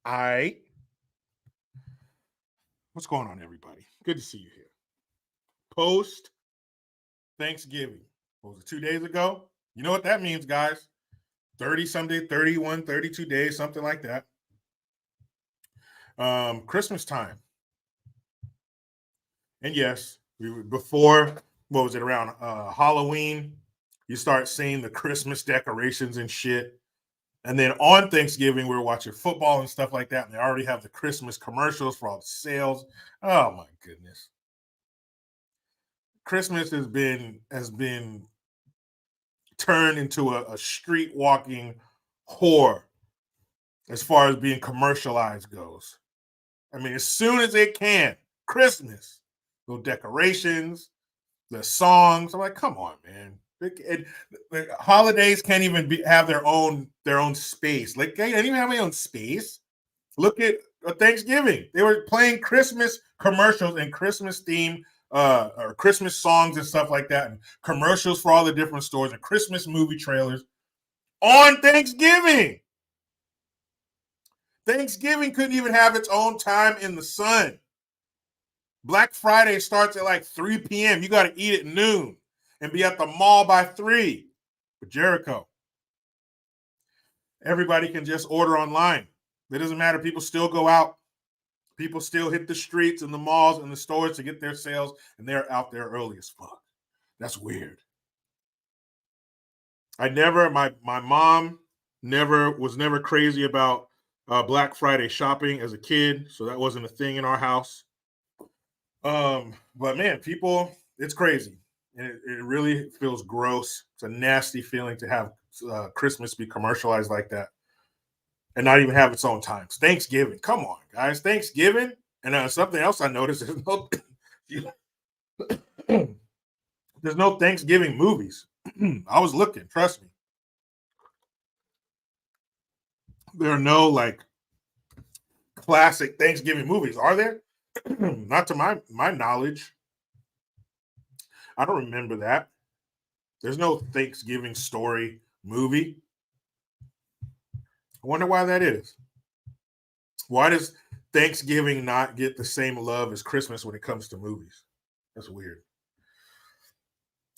What's going on, everybody? Good to see you here. Post Thanksgiving. What was it, 2 days ago? You know what that means, guys. 30 someday, 31, 32 days, something like that. Christmas time. And yes, before, what was it, around Halloween, you start seeing the Christmas decorations and shit. And then on Thanksgiving, we were watching football and stuff like that. And they already have the Christmas commercials for all the sales. Oh my goodness. Christmas has been turned into a street walking whore as far as being commercialized goes. I mean, as soon as it can, Christmas, the decorations, the songs. I'm like, come on, man. The holidays can't even have their own space. Like, they didn't even have their own space. Look at Thanksgiving. They were playing Christmas commercials and Christmas themed or Christmas songs and stuff like that, and commercials for all the different stores and Christmas movie trailers on Thanksgiving. Thanksgiving couldn't even have its own time in the sun. Black Friday starts at like 3 p.m. You got to eat at noon and be at the mall by 3. But Jericho, everybody can just order online. It doesn't matter. People still go out. People still hit the streets and the malls and the stores to get their sales, and they're out there early as fuck. That's weird. My mom was never crazy about Black Friday shopping as a kid, so that wasn't a thing in our house. But man, people, it's crazy. And it really feels gross. It's a nasty feeling to have Christmas be commercialized like that and not even have its own times. Thanksgiving, come on, guys. Thanksgiving. And something else I noticed, there's no Thanksgiving movies. I was looking, trust me. There are no like classic Thanksgiving movies, are there? Not to my knowledge. I don't remember that. There's no Thanksgiving story movie. I wonder why that is. Why does Thanksgiving not get the same love as Christmas when it comes to movies? That's weird.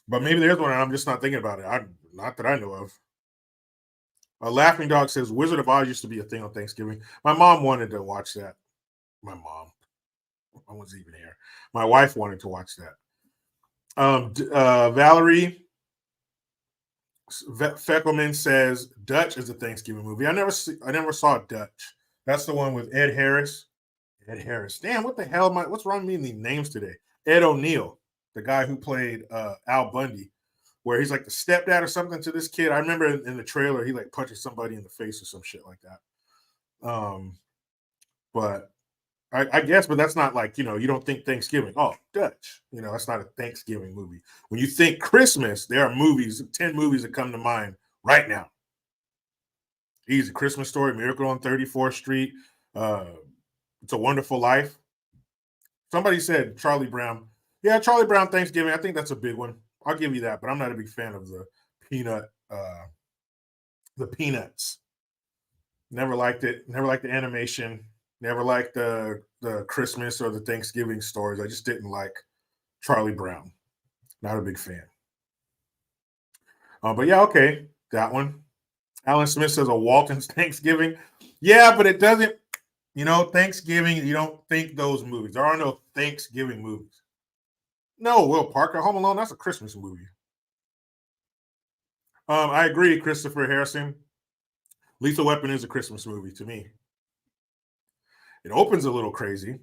But maybe there's one and I'm just not thinking about it. Not that I know of. A Laughing Dog says Wizard of Oz used to be a thing on Thanksgiving. My mom wanted to watch that. My mom. I wasn't even here. My wife wanted to watch that. Valerie Feckelman says Dutch is a Thanksgiving movie. I never saw Dutch. That's the one with Ed Harris. Ed Harris. Damn, what the hell what's wrong with me in these names today? Ed O'Neill, the guy who played Al Bundy, where he's like the stepdad or something to this kid. I remember in the trailer he like punches somebody in the face or some shit like that. But I guess, but that's not like, you don't think Thanksgiving. Oh, Dutch. That's not a Thanksgiving movie. When you think Christmas, there are 10 movies that come to mind right now. Easy. Christmas Story, Miracle on 34th Street, It's a Wonderful Life. Somebody said Charlie Brown. Yeah, Charlie Brown Thanksgiving. I think that's a big one. I'll give you that, but I'm not a big fan of the Peanuts. Never liked it. Never liked the animation. Never liked the Christmas or the Thanksgiving stories. I just didn't like Charlie Brown. Not a big fan. But yeah, okay, that one. Alan Smith says a Walton's Thanksgiving. Yeah, but it doesn't, Thanksgiving, you don't think those movies. There are no Thanksgiving movies. No, Will Parker, Home Alone, that's a Christmas movie. I agree, Christopher Harrison. Lethal Weapon is a Christmas movie to me. It opens a little crazy.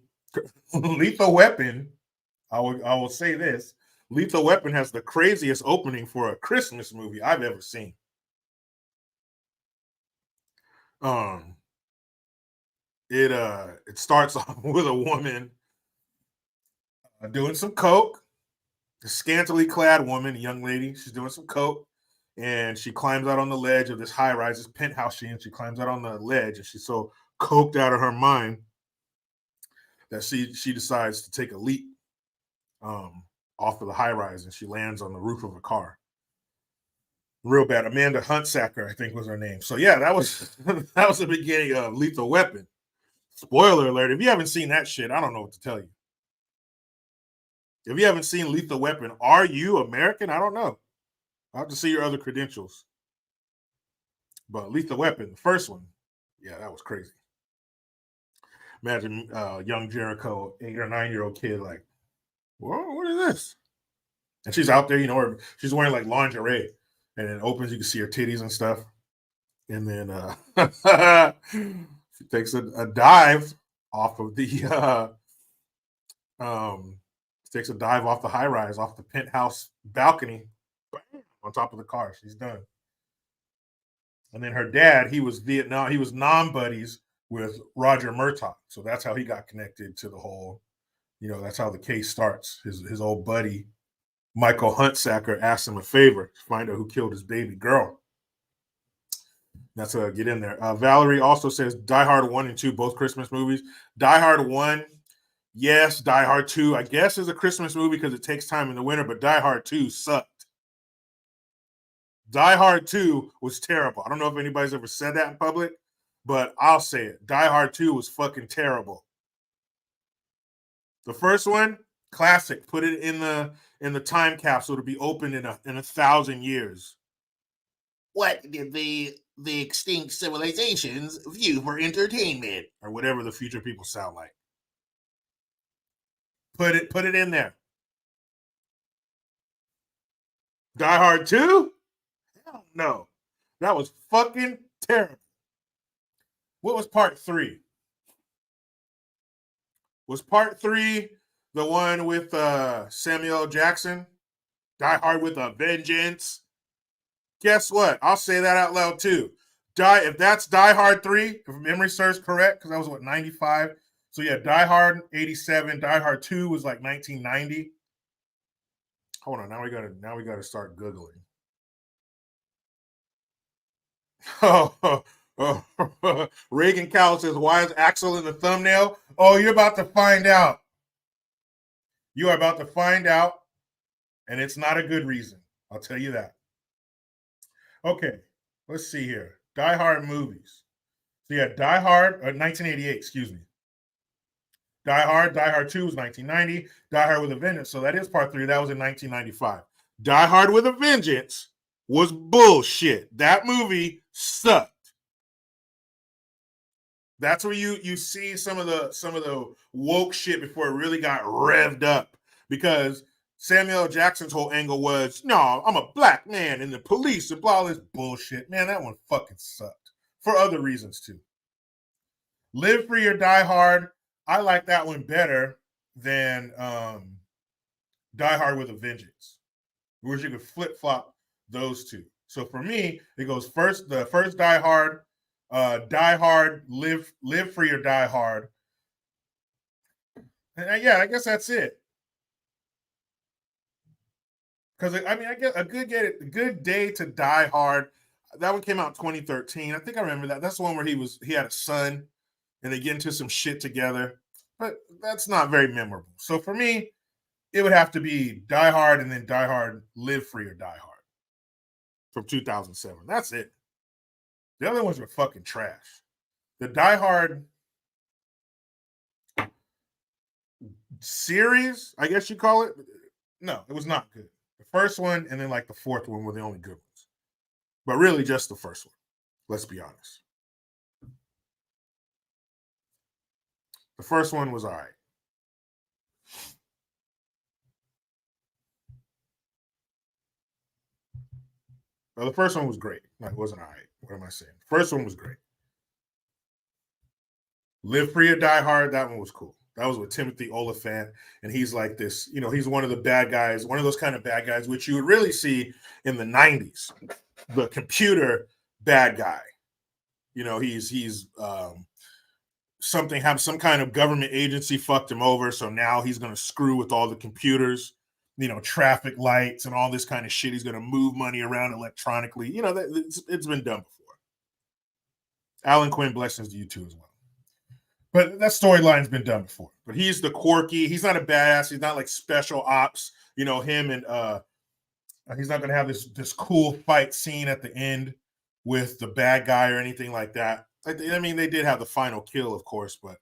Lethal Weapon, I will say this. Lethal Weapon has the craziest opening for a Christmas movie I've ever seen. It starts off with a woman doing some coke. A scantily clad woman, a young lady, she's doing some coke, and she climbs out on the ledge of this high-rise, this penthouse she climbs out on the ledge, and she's so coked out of her mind that she decides to take a leap off of the high-rise, and she lands on the roof of a car. Real bad. Amanda Huntsacker, I think, was her name. So yeah, that was that was the beginning of Lethal Weapon. Spoiler alert, if you haven't seen that shit, I don't know what to tell you. If you haven't seen Lethal Weapon, are you American? I don't know. I'll have to see your other credentials. But Lethal Weapon, the first one, yeah, that was crazy. Imagine young Jericho, 8 or 9-year-old kid, like, whoa, what is this? And she's out there, you know, she's wearing like lingerie, and it opens, you can see her titties and stuff. And then she takes a dive off of the takes a dive off the high rise, off the penthouse balcony, on top of the car. She's done. And then her dad, he was non-buddies with Roger Murtaugh. So that's how he got connected to the whole, you know, that's how the case starts. His old buddy, Michael Huntsacker, asked him a favor to find out who killed his baby girl. That's get in there. Valerie also says Die Hard 1 and 2, both Christmas movies. Die Hard 1, yes. Die Hard 2, I guess, is a Christmas movie because it takes time in the winter, but Die Hard 2 sucked. Die Hard 2 was terrible. I don't know if anybody's ever said that in public, but I'll say it. Die Hard 2 was fucking terrible. The first one, classic. Put it in the time capsule to be opened in 1,000 years. What did the extinct civilizations view for entertainment? Or whatever the future people sound like. Put it in there. Die Hard 2? Hell no. That was fucking terrible. What was part 3? Was part 3 the one with Samuel Jackson? Die Hard with a Vengeance? Guess what? I'll say that out loud too. If that's Die Hard 3, if memory serves correct, because that was what, 95? So yeah, Die Hard 87, Die Hard 2 was like 1990. Hold on, now we gotta start Googling. Oh, Reagan Cowell says, why is Axl in the thumbnail? Oh, you're about to find out. You are about to find out, and it's not a good reason. I'll tell you that. Okay, let's see here. Die Hard movies. So yeah, Die Hard, 1988, excuse me. Die Hard 2 was 1990. Die Hard with a Vengeance, so that is part 3. That was in 1995. Die Hard with a Vengeance was bullshit. That movie sucked. That's where you see some of the woke shit before it really got revved up, because Samuel Jackson's whole angle was, no, I'm a black man and the police and blah, all this bullshit. Man, that one fucking sucked for other reasons too. Live Free or Die Hard, I like that one better than Die Hard with a Vengeance, where you could flip flop those two. So for me, it goes the first Die Hard, Live Free or Die Hard. And yeah, I guess that's it. Because I mean, I get a good day to Die Hard. That one came out in 2013. I think I remember that. That's the one where he had a son, and they get into some shit together. But that's not very memorable. So for me, it would have to be Die Hard and then Die Hard Live Free or Die Hard from 2007. That's it. The other ones were fucking trash. The Die Hard series, I guess you call it, no, it was not good. The first one and then like the fourth one were the only good ones. But really just the first one. Let's be honest. The first one was all right. Well, the first one was great. No, it wasn't all right. What am I saying? The first one was great. Live Free or Die Hard, that one was cool. That was with Timothy Olyphant, and he's like this, you know, he's one of the bad guys, one of those kind of bad guys, which you would really see in the 90s. The computer bad guy. You know, he's some kind of government agency fucked him over, so now he's going to screw with all the computers, you know, traffic lights and all this kind of shit. He's going to move money around electronically. You know, it's been done before. Alan Quinn, blessings to you too as well. But that storyline's been done before. But he's the quirky. He's not a badass. He's not like special ops. You know, him and he's not going to have this cool fight scene at the end with the bad guy or anything like that. I mean, they did have the final kill, of course, but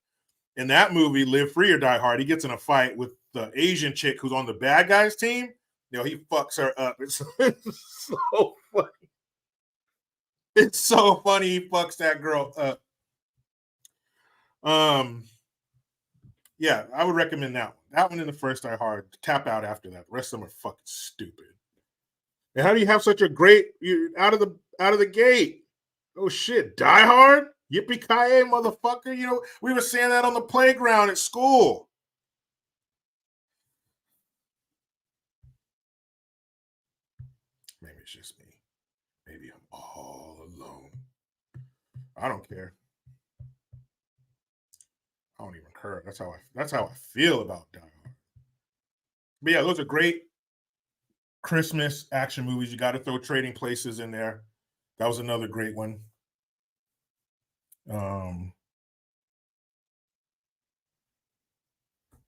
in that movie, Live Free or Die Hard, he gets in a fight with the Asian chick who's on the bad guys team. He fucks her up. It's so funny. It's so funny he fucks that girl up. Yeah, I would recommend that one. That one in the first Die Hard. Tap out after that. The rest of them are fucking stupid. And how do you have such a great out of the gate? Oh shit, Die Hard? Yippee-ki-yay, motherfucker. We were saying that on the playground at school. Maybe it's just me. Maybe I'm all alone. I don't care. I don't even care. That's how I feel about Die Hard. But yeah, those are great Christmas action movies. You got to throw Trading Places in there. That was another great one.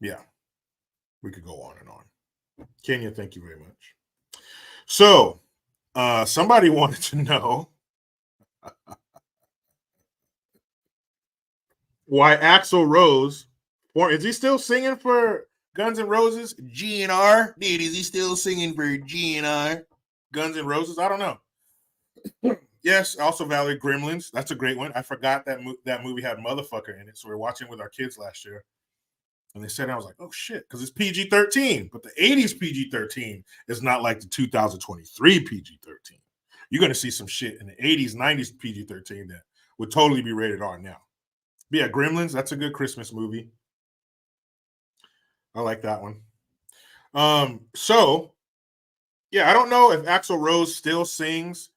Yeah, we could go on and on. Kenya, thank you very much. So, somebody wanted to know why Axl Rose, is he still singing for Guns N' Roses? G&R? Dude, is he still singing for G&R? Guns N' Roses? I don't know. Yes, also Valerie Gremlins. That's a great one. I forgot that movie had Motherfucker in it, so we were watching with our kids last year. And they said, I was like, oh shit, because it's PG-13. But the 80s PG-13 is not like the 2023 PG-13. You're going to see some shit in the 80s, 90s PG-13 that would totally be rated R now. But yeah, Gremlins, that's a good Christmas movie. I like that one. So, yeah, I don't know if Axl Rose still sings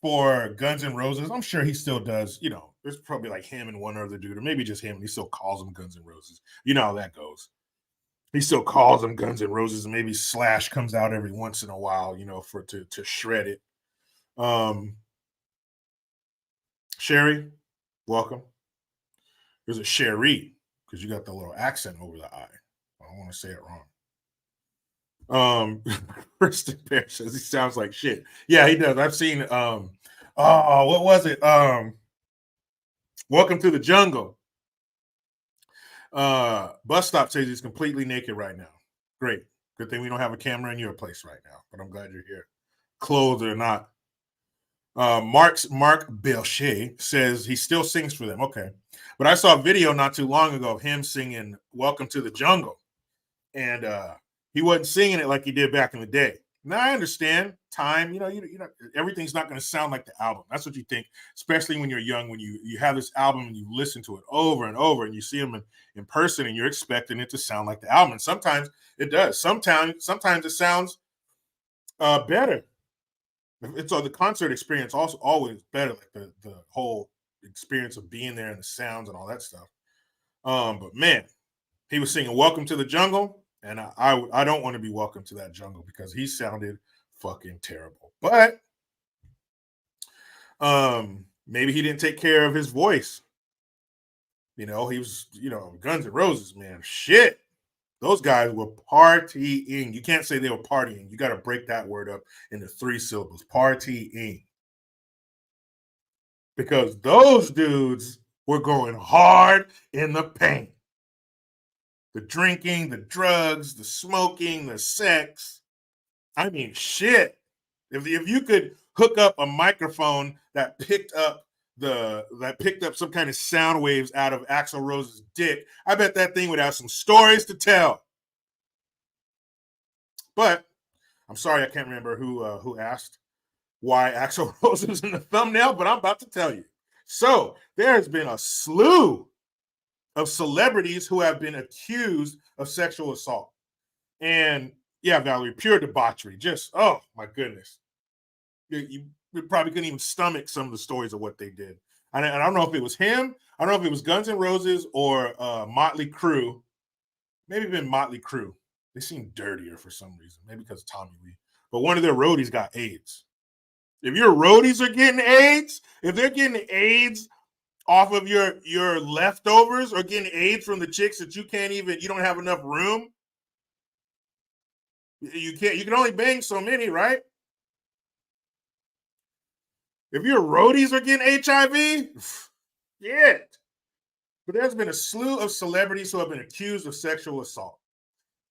for Guns N' Roses. I'm sure he still does. There's probably like him and one other dude, or maybe just him. And he still calls them Guns N' Roses. You know how that goes. He still calls them Guns N' Roses, and maybe Slash comes out every once in a while, for to shred it. Sherry, welcome. There's a Sherry because you got the little accent over the I. I don't want to say it wrong. Kristen Bear says he sounds like shit. Yeah, he does. I've seen what was it? Welcome to the Jungle. Bus Stop says he's completely naked right now. Great. Good thing we don't have a camera in your place right now, but I'm glad you're here. Clothed or not. Mark Belcher says he still sings for them. Okay. But I saw a video not too long ago of him singing Welcome to the Jungle. And he wasn't singing it like he did back in the day. Now I understand time, everything's not going to sound like the album. That's what you think, especially when you're young, when you have this album and you listen to it over and over and you see them in person and you're expecting it to sound like the album. And sometimes it does. Sometimes it sounds better. It's the concert experience also always better, like the whole experience of being there and the sounds and all that stuff. But man, he was singing Welcome to the Jungle. And I don't want to be welcome to that jungle because he sounded fucking terrible. But maybe he didn't take care of his voice. He was, Guns N' Roses, man. Shit. Those guys were partying. You can't say they were partying. You got to break that word up into 3 syllables. Partying. Because those dudes were going hard in the paint. The drinking, the drugs, the smoking, the sex. I mean, shit. If you could hook up a microphone that picked up some kind of sound waves out of Axl Rose's dick, I bet that thing would have some stories to tell. But I'm sorry, I can't remember who asked why Axl Rose was in the thumbnail, but I'm about to tell you. So there has been a slew of celebrities who have been accused of sexual assault. And yeah, Valerie, pure debauchery. Just, oh my goodness. You probably couldn't even stomach some of the stories of what they did. And I don't know if it was him. I don't know if it was Guns N' Roses or Motley Crue. Maybe even Motley Crue. They seem dirtier for some reason. Maybe because of Tommy Lee. But one of their roadies got AIDS. If your roadies are getting AIDS, if they're getting AIDS off of your leftovers or getting AIDS from the chicks that you don't have enough room. You can only bang so many, right? If your roadies are getting HIV, shit. But there's been a slew of celebrities who have been accused of sexual assault.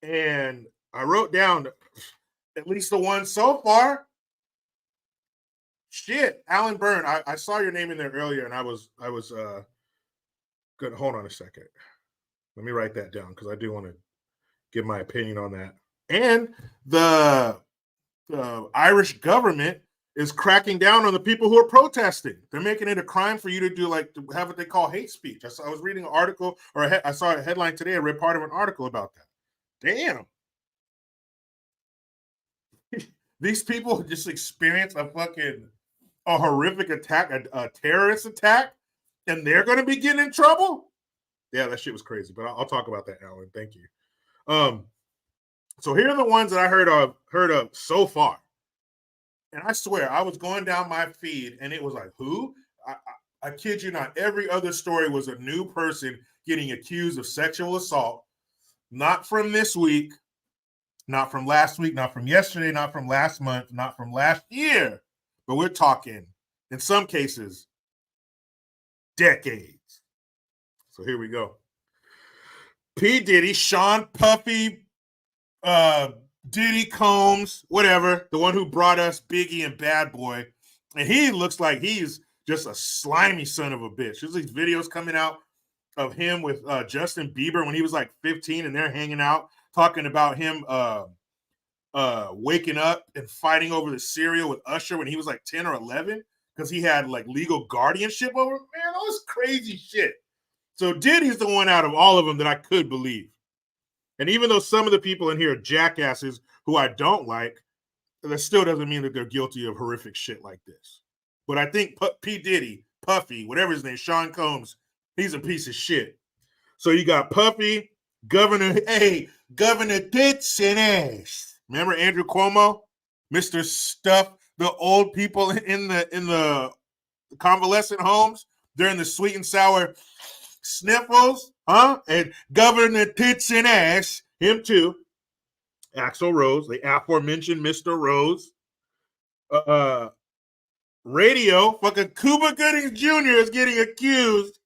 And I wrote down at least the one so far. Shit, Alan Byrne. I saw your name in there earlier, and I was good. Hold on a second. Let me write that down because I do want to give my opinion on that. And the Irish government is cracking down on the people who are protesting. They're making it a crime for you to do to have what they call hate speech. I was reading an article, or I saw a headline today. I read part of an article about that. Damn. These people just experienced a horrific attack, a terrorist attack, and they're going to be getting in trouble? Yeah, that shit was crazy, but I'll talk about that, Alan. Thank you. So here are the ones that I heard of so far. And I swear, I was going down my feed, and it was like, who? I kid you not. Every other story was a new person getting accused of sexual assault, not from this week, not from last week, not from yesterday, not from last month, not from last year. But we're talking, in some cases, decades. So here we go. P. Diddy, Sean Puffy, Diddy Combs, whatever, the one who brought us Biggie and Bad Boy. And he looks like he's just a slimy son of a bitch. There's these videos coming out of him with Justin Bieber when he was like 15, and they're hanging out talking about him waking up and fighting over the cereal with Usher when he was like 10 or 11 because he had like legal guardianship over him. Man, all this crazy shit. So Diddy's the one out of all of them that I could believe. And even though some of the people in here are jackasses who I don't like, that still doesn't mean that they're guilty of horrific shit like this. But I think P. Diddy, Puffy, whatever his name, Sean Combs, he's a piece of shit. So you got Puffy, Governor Tits and Ass. Remember Andrew Cuomo, Mr. Stuff, the old people in the convalescent homes during the sweet and sour sniffles, huh? And Governor Tits and Ass, him too. Axl Rose, the aforementioned Mr. Rose. Radio, fucking Cuba Gooding Jr. is getting accused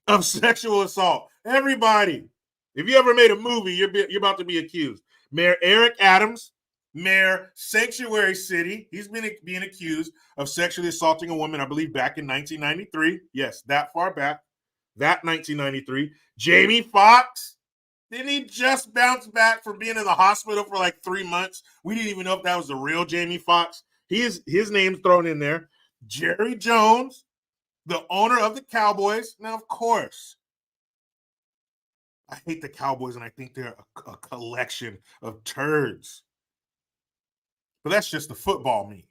of sexual assault. Everybody. If you ever made a movie, you're about to be accused. Mayor Eric Adams, Mayor Sanctuary City, he's been being accused of sexually assaulting a woman, I believe, back in 1993. Yes, that far back. That 1993. Jamie Foxx, didn't he just bounce back from being in the hospital for like 3 months? We didn't even know if that was the real Jamie Foxx. His name's thrown in there. Jerry Jones, the owner of the Cowboys. Now, of course, I hate the Cowboys, and I think they're a collection of turds. But that's just the football me.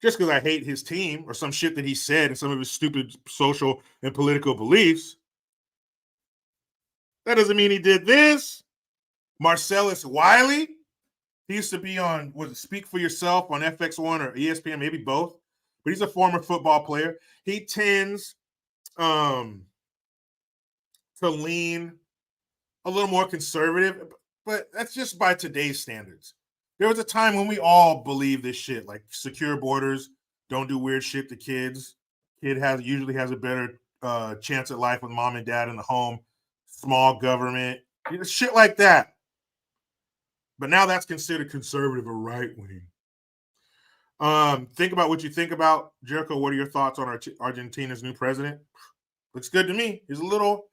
Just because I hate his team or some shit that he said and some of his stupid social and political beliefs, that doesn't mean he did this. Marcelus Wiley, he used to be on, was it Speak for Yourself on FX1 or ESPN, maybe both. But he's a former football player. He tends to lean a little more conservative, but that's just by today's standards. There was a time when we all believed this shit, like secure borders, don't do weird shit to kids. Kid usually has a better chance at life with mom and dad in the home. Small government, shit like that. But now that's considered conservative or right wing. Think about what you think about Jericho. What are your thoughts on Argentina's new president? Looks good to me. He's a little,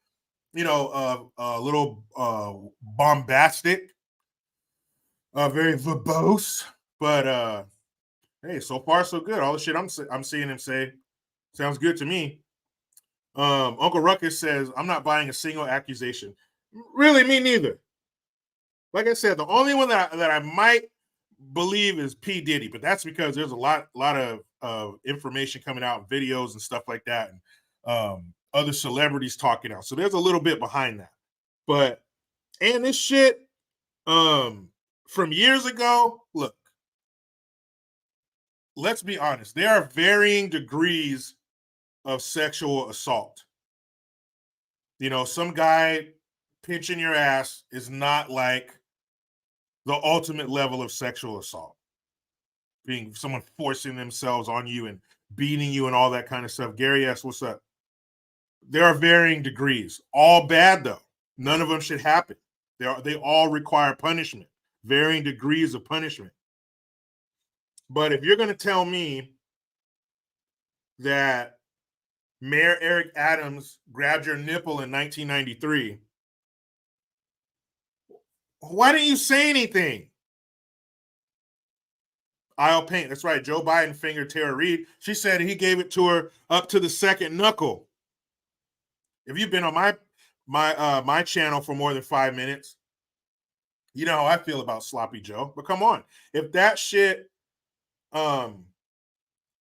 bombastic, very verbose, but hey, so far so good. All the shit I'm seeing him say sounds good to me. Uncle Ruckus says, I'm not buying a single accusation. Really, me neither. Like I said, the only one that I might believe is P. Diddy, but that's because there's a lot of information coming out, videos and stuff like that, and other celebrities talking out. So there's a little bit behind that. But, and this shit from years ago, look, let's be honest. There are varying degrees of sexual assault. Some guy pinching your ass is not like the ultimate level of sexual assault. Being someone forcing themselves on you and beating you and all that kind of stuff. Gary S., what's up? There are varying degrees. All bad, though. None of them should happen. They all require punishment, varying degrees of punishment. But if you're going to tell me that Mayor Eric Adams grabbed your nipple in 1993, why didn't you say anything? I'll paint. That's right. Joe Biden fingered Tara Reid. She said he gave it to her up to the second knuckle. If you've been on my channel for more than 5 minutes, you know how I feel about Sloppy Joe. But come on, if that shit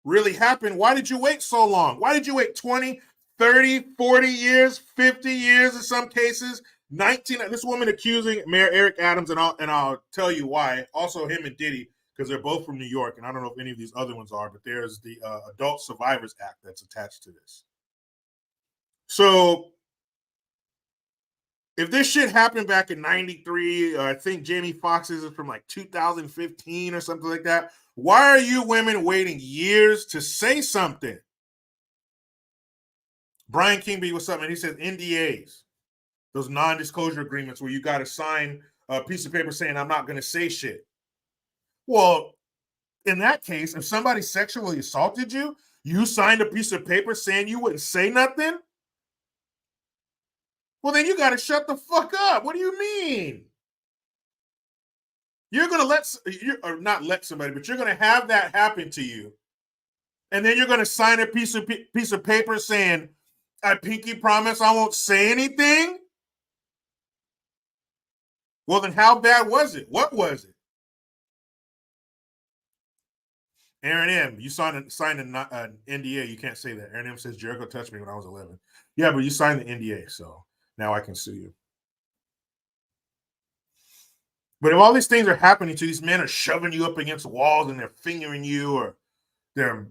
really happened, why did you wait so long? Why did you wait 20, 30, 40 years, 50 years in some cases? 19. This woman accusing Mayor Eric Adams, and I'll tell you why. Also, him and Diddy, because they're both from New York, and I don't know if any of these other ones are, but there's the Adult Survivors Act that's attached to this. So if this shit happened back in 93, I think Jamie Foxx's is from like 2015 or something like that, why are you women waiting years to say something? Brian Kingby, what's up, man? He says NDAs, those non-disclosure agreements where you got to sign a piece of paper saying I'm not going to say shit. Well, in that case, if somebody sexually assaulted you, you signed a piece of paper saying you wouldn't say nothing? Well, then you got to shut the fuck up. What do you mean? You're going to not let somebody, but you're going to have that happen to you. And then you're going to sign a piece of paper saying, I pinky promise I won't say anything? Well, then how bad was it? What was it? Aaron M., you signed an NDA. You can't say that. Aaron M. says Jericho touched me when I was 11. Yeah, but you signed the NDA, so now I can sue you. But if all these things are happening to you, these men are shoving you up against walls and they're fingering you, or they're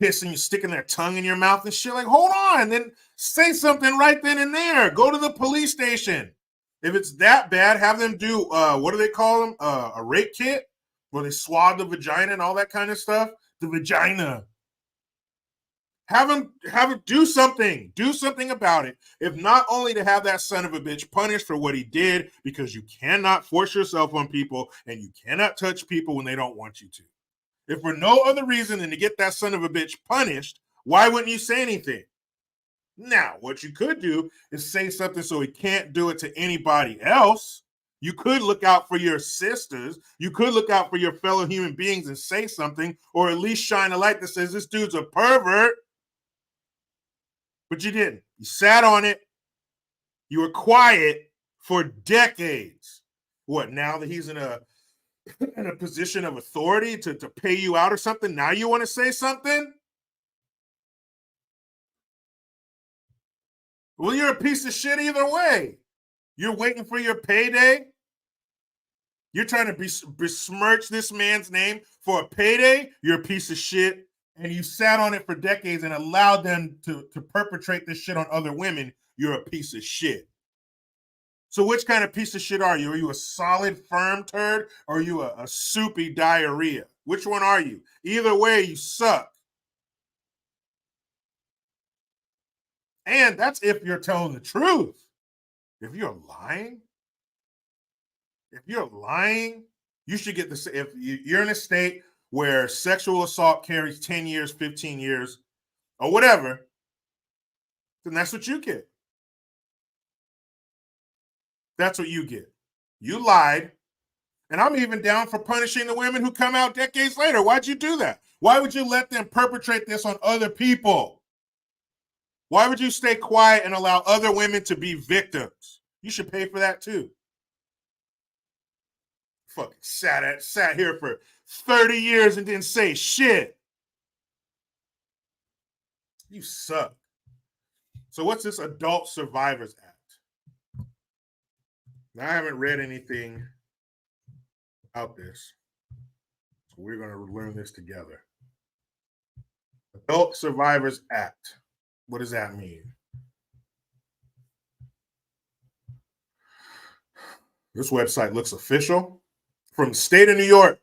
kissing you, sticking their tongue in your mouth and shit, like, hold on, then say something right then and there. Go to the police station. If it's that bad, have them do, what do they call them? A rape kit, where they swab the vagina and all that kind of stuff. The vagina. Have him do something. Do something about it. If not only to have that son of a bitch punished for what he did, because you cannot force yourself on people and you cannot touch people when they don't want you to. If for no other reason than to get that son of a bitch punished, why wouldn't you say anything? Now, what you could do is say something so he can't do it to anybody else. You could look out for your sisters. You could look out for your fellow human beings and say something, or at least shine a light that says this dude's a pervert. But you didn't. You sat on it. You were quiet for decades. What, now that he's in a position of authority to pay you out or something, now you want to say something? Well, you're a piece of shit either way. You're waiting for your payday. You're trying to besmirch this man's name for a payday. You're a piece of shit. And you sat on it for decades and allowed them to perpetrate this shit on other women. You're a piece of shit. So which kind of piece of shit are you? Are you a solid, firm turd, or are you a soupy diarrhea? Which one are you? Either way, you suck. And that's if you're telling the truth. If you're lying, you should get this. If you're in a state where sexual assault carries 10 years, 15 years, or whatever, then that's what you get. That's what you get. You lied. And I'm even down for punishing the women who come out decades later. Why'd you do that? Why would you let them perpetrate this on other people? Why would you stay quiet and allow other women to be victims? You should pay for that too. Fucking sat here for 30 years and didn't say shit. You suck. So what's this Adult Survivors Act? Now, I haven't read anything about this, so we're going to learn this together. Adult Survivors Act. What does that mean? This website looks official. From the state of New York.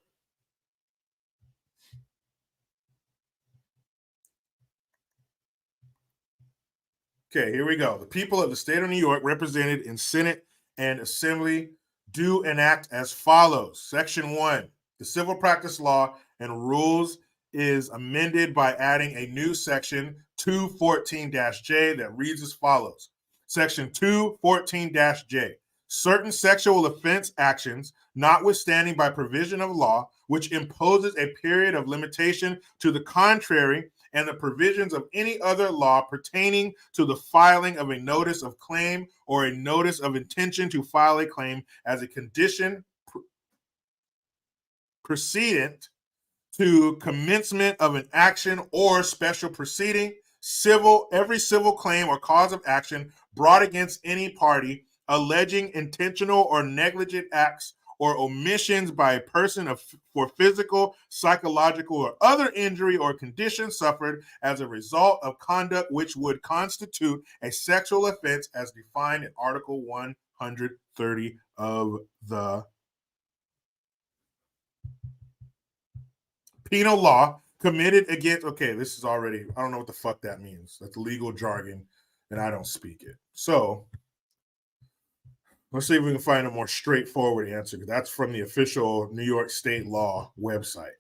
Okay, here we go. The people of the state of New York, represented in Senate and Assembly, do enact as follows. Section 1, the Civil Practice Law and Rules is amended by adding a new section 214-J that reads as follows. Section 214-J. Certain sexual offense actions, notwithstanding by provision of law, which imposes a period of limitation to the contrary, and the provisions of any other law pertaining to the filing of a notice of claim or a notice of intention to file a claim as a condition precedent to commencement of an action or special proceeding, every civil claim or cause of action brought against any party alleging intentional or negligent acts or omissions by a person for physical, psychological, or other injury or condition suffered as a result of conduct which would constitute a sexual offense as defined in Article 130 of the Penal Law committed against, okay, this is already, I don't know what the fuck that means. That's legal jargon, and I don't speak it. So let's see if we can find a more straightforward answer. That's from the official New York State law website.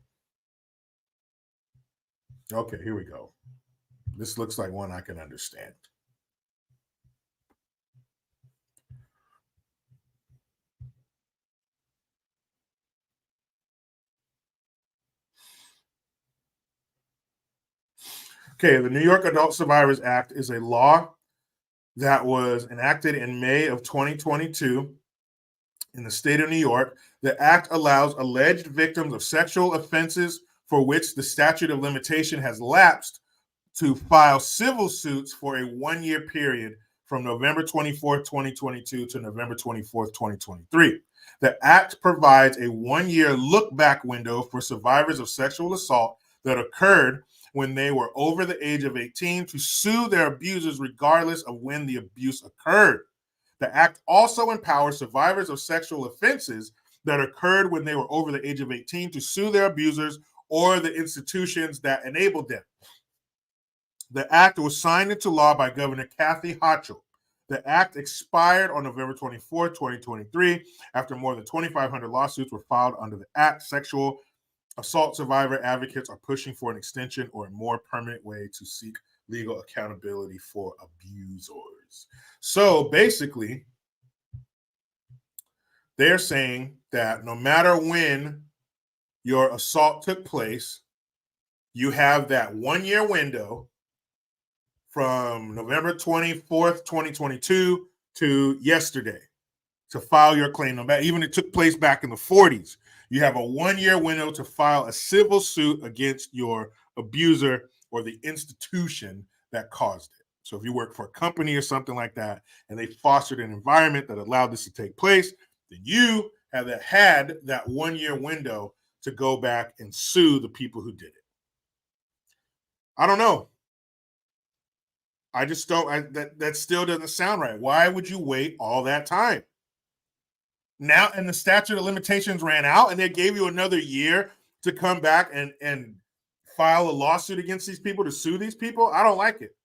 Okay, here we go. This looks like one I can understand. Okay, the New York Adult Survivors Act is a law that was enacted in May of 2022 in the state of New York. The act allows alleged victims of sexual offenses for which the statute of limitation has lapsed to file civil suits for a 1-year period from November 24th, 2022 to November 24th, 2023. The act provides a 1-year look-back window for survivors of sexual assault that occurred when they were over the age of 18 to sue their abusers regardless of when the abuse occurred. The act also empowers survivors of sexual offenses that occurred when they were over the age of 18 to sue their abusers or the institutions that enabled them. The act was signed into law by Governor Kathy Hochul. The act expired on November 24, 2023, after more than 2,500 lawsuits were filed under the act. Sexual assault survivor advocates are pushing for an extension or a more permanent way to seek legal accountability for abusers. So basically, they're saying that no matter when your assault took place, you have that 1-year window from November 24th, 2022 to yesterday to file your claim. No matter, even it took place back in the 40s, you have a 1-year window to file a civil suit against your abuser or the institution that caused it. So if you work for a company or something like that, and they fostered an environment that allowed this to take place, then you have had that 1-year window to go back and sue the people who did it. I don't know. I just don't, that still doesn't sound right. Why would you wait all that time? Now, and the statute of limitations ran out and they gave you another year to come back and file a lawsuit against these people, to sue these people? I don't like it.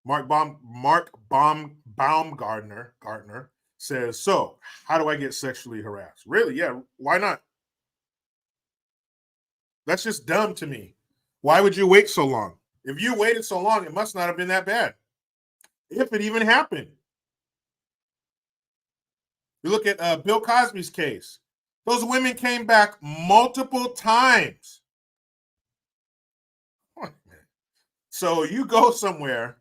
Mark Baumgartner says, so how do I get sexually harassed? Really? Yeah, why not? That's just dumb to me. Why would you wait so long? If you waited so long, it must not have been that bad. If it even happened. You look at Bill Cosby's case. Those women came back multiple times. So you go somewhere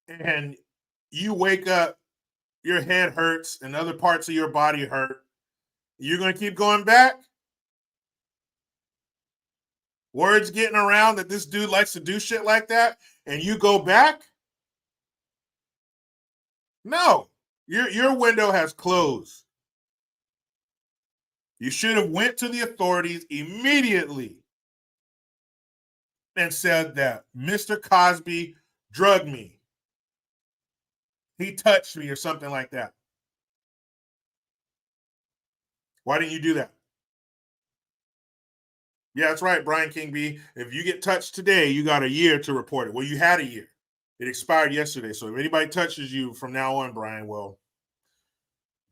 and you wake up, your head hurts and other parts of your body hurt. You're going to keep going back? Words getting around that this dude likes to do shit like that, and you go back? No, your window has closed. You should have went to the authorities immediately and said that Mr. Cosby drugged me. He touched me or something like that. Why didn't you do that? Yeah, that's right, Brian King B. If you get touched today, you got a year to report it. Well, you had a year. It expired yesterday. So if anybody touches you from now on, Brian, well,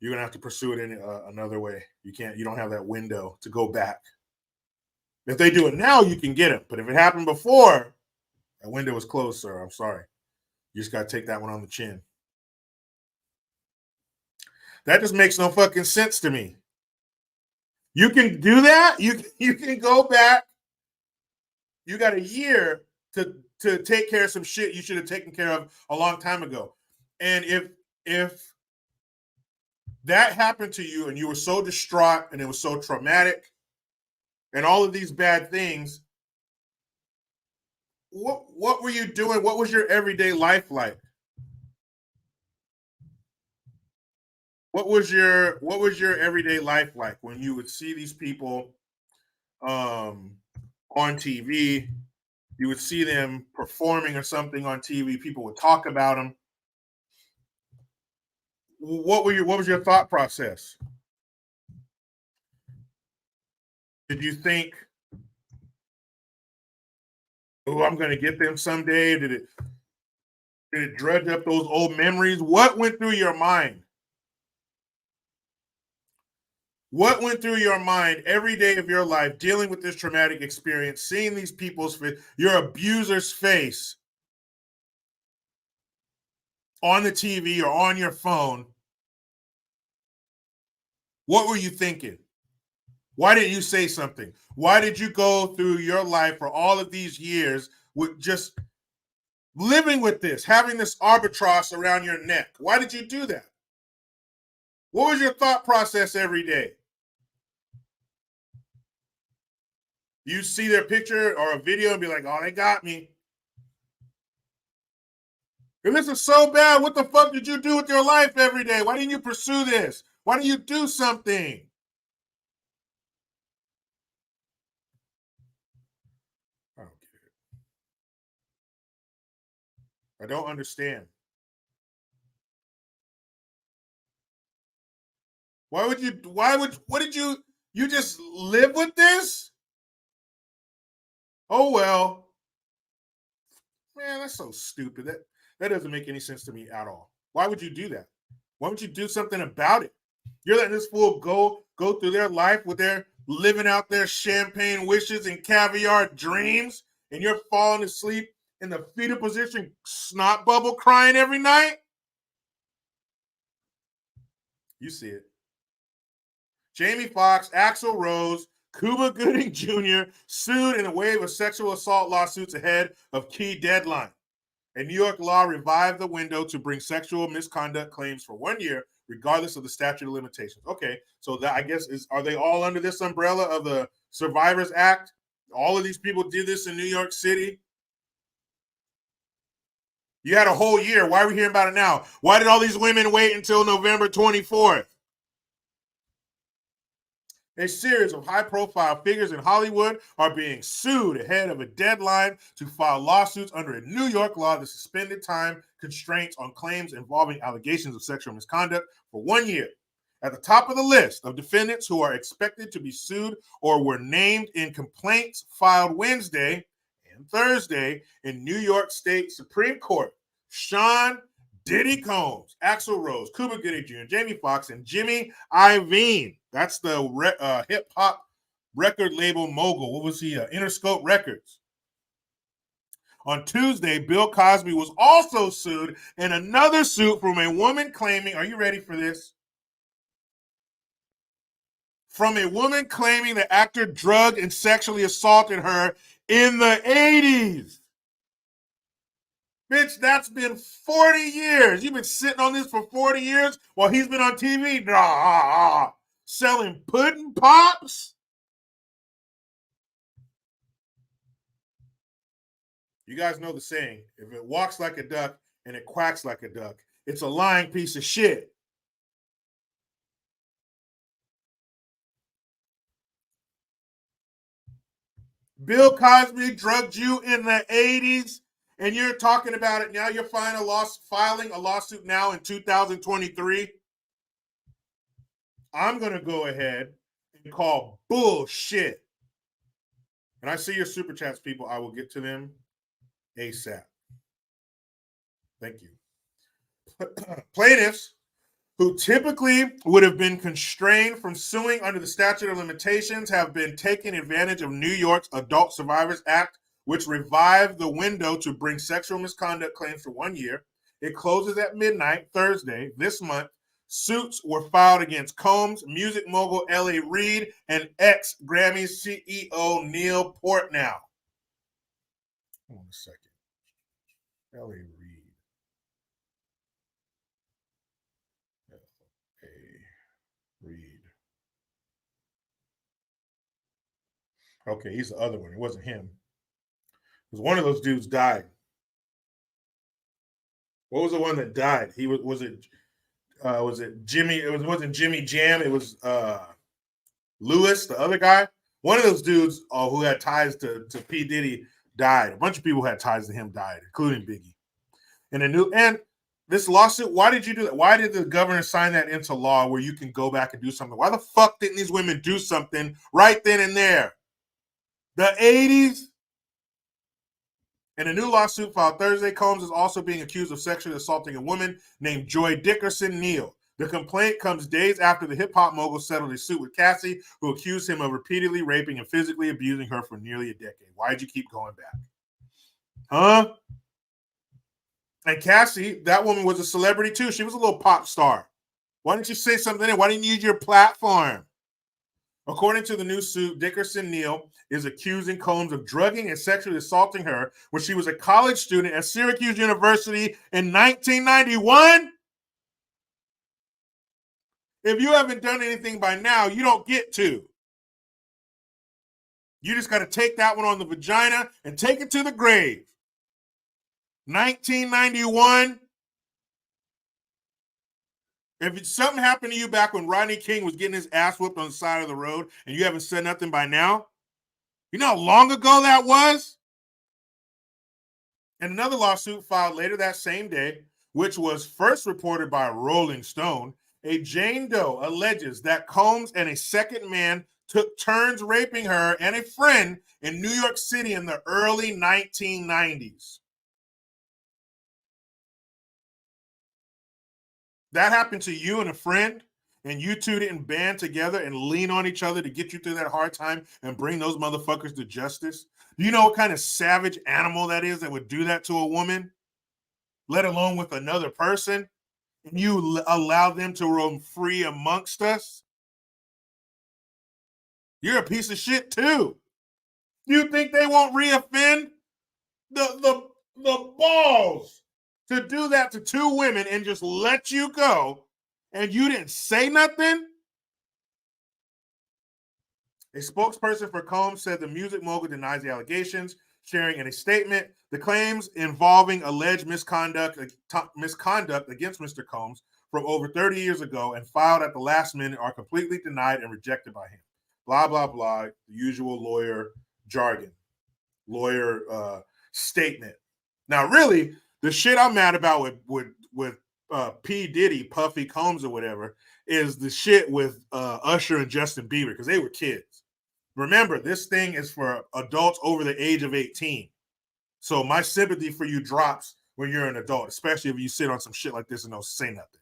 you're gonna have to pursue it in another way. You can't. You don't have that window to go back. If they do it now, you can get it. But if it happened before, that window was closed, sir. I'm sorry. You just got to take that one on the chin. That just makes no fucking sense to me. You can do that. You can go back. You got a year to take care of some shit you should have taken care of a long time ago. And if that happened to you and you were so distraught and it was so traumatic and all of these bad things, what were you doing? What was your everyday life like? What was your everyday life like when you would see these people on TV? You would see them performing or something on TV. People would talk about them. What was your thought process? Did you think, oh, I'm going to get them someday? Did it dredge up those old memories? What went through your mind? What went through your mind every day of your life dealing with this traumatic experience, seeing these people's, your abuser's face on the TV or on your phone? What were you thinking? Why didn't you say something? Why did you go through your life for all of these years with just living with this, having this albatross around your neck? Why did you do that? What was your thought process every day? You see their picture or a video and be like, oh, they got me. If this is so bad, what the fuck did you do with your life every day? Why didn't you pursue this? Why didn't you do something? I don't get it. I don't understand. What did you just live with this? Oh, well. Man, that's so stupid. That doesn't make any sense to me at all. Why would you do that? Why would you do something about it? You're letting this fool go through their life with their living out their champagne wishes and caviar dreams, and you're falling asleep in the fetal position, snot bubble crying every night? You see it. Jamie Foxx, Axl Rose, Cuba Gooding Jr. sued in a wave of sexual assault lawsuits ahead of key deadline. A New York law revived the window to bring sexual misconduct claims for 1 year, regardless of the statute of limitations. Okay, so that I guess are they all under this umbrella of the Survivors Act? All of these people did this in New York City. You had a whole year. Why are we hearing about it now? Why did all these women wait until November 24th? A series of high-profile figures in Hollywood are being sued ahead of a deadline to file lawsuits under a New York law that suspended time constraints on claims involving allegations of sexual misconduct for 1 year. At the top of the list of defendants who are expected to be sued or were named in complaints filed Wednesday and Thursday in New York State Supreme Court, Sean Diddy Combs, Axl Rose, Cuba Gooding Jr., Jamie Foxx, and Jimmy Iovine. That's the hip hop record label mogul. What was he? Interscope Records. On Tuesday, Bill Cosby was also sued in another suit from a woman claiming, are you ready for this? From a woman claiming the actor drugged and sexually assaulted her in the 80s. Bitch, that's been 40 years. You've been sitting on this for 40 years while he's been on TV selling pudding pops. You guys know the saying, if it walks like a duck and it quacks like a duck, it's a lying piece of shit. Bill Cosby drugged you in the 80s, and you're talking about it now. You're filing a lawsuit now in 2023. I'm going to go ahead and call bullshit. And I see your super chats, people. I will get to them ASAP. Thank you. Plaintiffs who typically would have been constrained from suing under the statute of limitations have been taking advantage of New York's Adult Survivors Act, which revived the window to bring sexual misconduct claims for 1 year. It closes at midnight Thursday this month. Suits were filed against Combs, music mogul L.A. Reid, and ex-Grammy CEO Neil Portnow. Hold on a second. L.A. Reid. Reid. Okay, he's the other one. It wasn't him. Because one of those dudes died. What was the one that died? He was it Jimmy? It wasn't Jimmy Jam. It was Lewis, the other guy. One of those dudes who had ties to P. Diddy died. A bunch of people who had ties to him died, including Biggie. And this lawsuit, why did you do that? Why did the governor sign that into law where you can go back and do something? Why the fuck didn't these women do something right then and there? The 80s? In a new lawsuit filed Thursday, Combs is also being accused of sexually assaulting a woman named Joy Dickerson Neal. The complaint comes days after the hip-hop mogul settled a suit with Cassie, who accused him of repeatedly raping and physically abusing her for nearly a decade. Why'd you keep going back? Huh? And Cassie, that woman was a celebrity too. She was a little pop star. Why didn't you say something? Why didn't you use your platform? According to the new suit, Dickerson Neal is accusing Combs of drugging and sexually assaulting her when she was a college student at Syracuse University in 1991. If you haven't done anything by now, you don't get to. You just got to take that one on the vagina and take it to the grave. 1991. If something happened to you back when Rodney King was getting his ass whooped on the side of the road and you haven't said nothing by now, you know how long ago that was? And another lawsuit filed later that same day, which was first reported by Rolling Stone, a Jane Doe alleges that Combs and a second man took turns raping her and a friend in New York City in the early 1990s. That happened to you and a friend, and you two didn't band together and lean on each other to get you through that hard time and bring those motherfuckers to justice? Do you know what kind of savage animal that is that would do that to a woman, let alone with another person? And you allow them to roam free amongst us? You're a piece of shit too. You think they won't reoffend? The balls to do that to two women and just let you go, and you didn't say nothing? A spokesperson for Combs said the music mogul denies the allegations, sharing in a statement, the claims involving alleged misconduct against Mr. Combs from over 30 years ago and filed at the last minute are completely denied and rejected by him. Blah, blah, blah, the usual lawyer jargon, lawyer statement. Now, really, the shit I'm mad about with P. Diddy, Puffy Combs or whatever, is the shit with Usher and Justin Bieber, because they were kids. Remember, this thing is for adults over the age of 18. So my sympathy for you drops when you're an adult, especially if you sit on some shit like this and don't say nothing.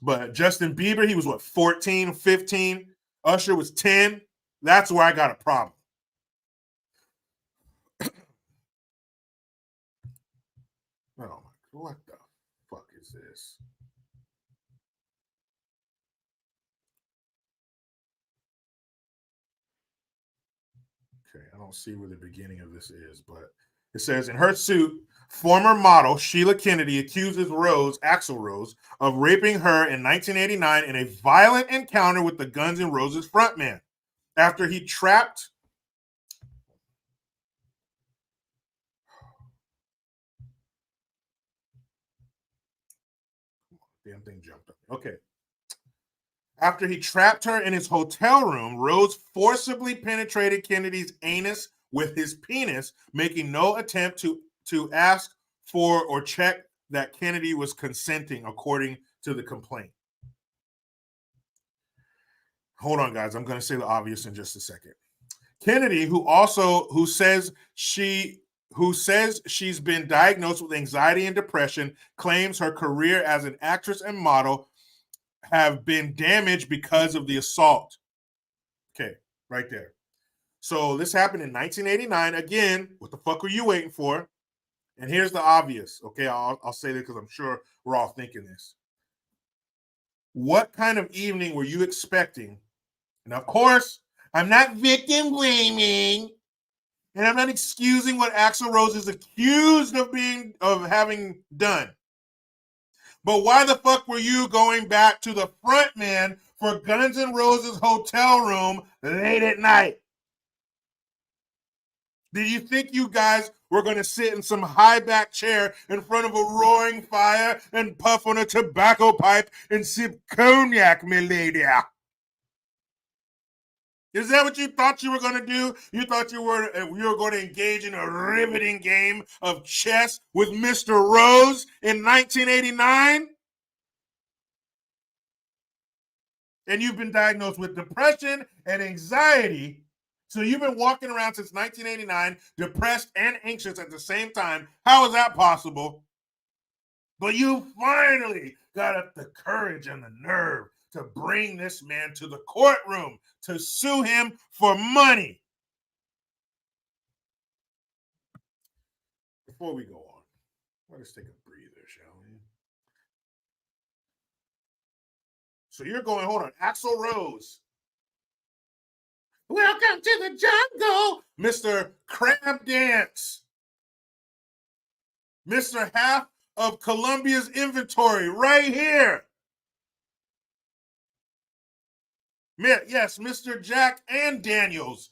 But Justin Bieber, he was what, 14, 15? Usher was 10. That's where I got a problem. Oh, what the fuck is this? Okay, I don't see where the beginning of this is, but it says in her suit, former model Sheila Kennedy accuses Axl Rose, of raping her in 1989 in a violent encounter with the Guns N' Roses frontman after he trapped. Damn thing jumped up. Okay. After he trapped her in his hotel room, Rose forcibly penetrated Kennedy's anus with his penis, making no attempt to ask for or check that Kennedy was consenting, according to the complaint. Hold on, guys. I'm going to say the obvious in just a second. Kennedy, who says she's been diagnosed with anxiety and depression, claims her career as an actress and model have been damaged because of the assault. Okay, right there. So this happened in 1989. Again, what the fuck were you waiting for? And here's the obvious. Okay, I'll say this because I'm sure we're all thinking this. What kind of evening were you expecting? And of course, I'm not victim blaming, and I'm not excusing what Axl Rose is accused of having done. But why the fuck were you going back to the front man for Guns N' Roses hotel room late at night? Did you think you guys were going to sit in some high back chair in front of a roaring fire and puff on a tobacco pipe and sip cognac, my lady? Is that what you thought you were going to do? You thought you were going to engage in a riveting game of chess with Mr. Rose in 1989? And you've been diagnosed with depression and anxiety. So you've been walking around since 1989, depressed and anxious at the same time. How is that possible? But you finally got up the courage and the nerve to bring this man to the courtroom to sue him for money. Before we go on, let us take a breather, shall we? So you're going, hold on, Axl Rose. Welcome to the jungle, Mr. Crab Dance. Mr. Half of Columbia's inventory right here. Yes, Mr. Jack and Daniels.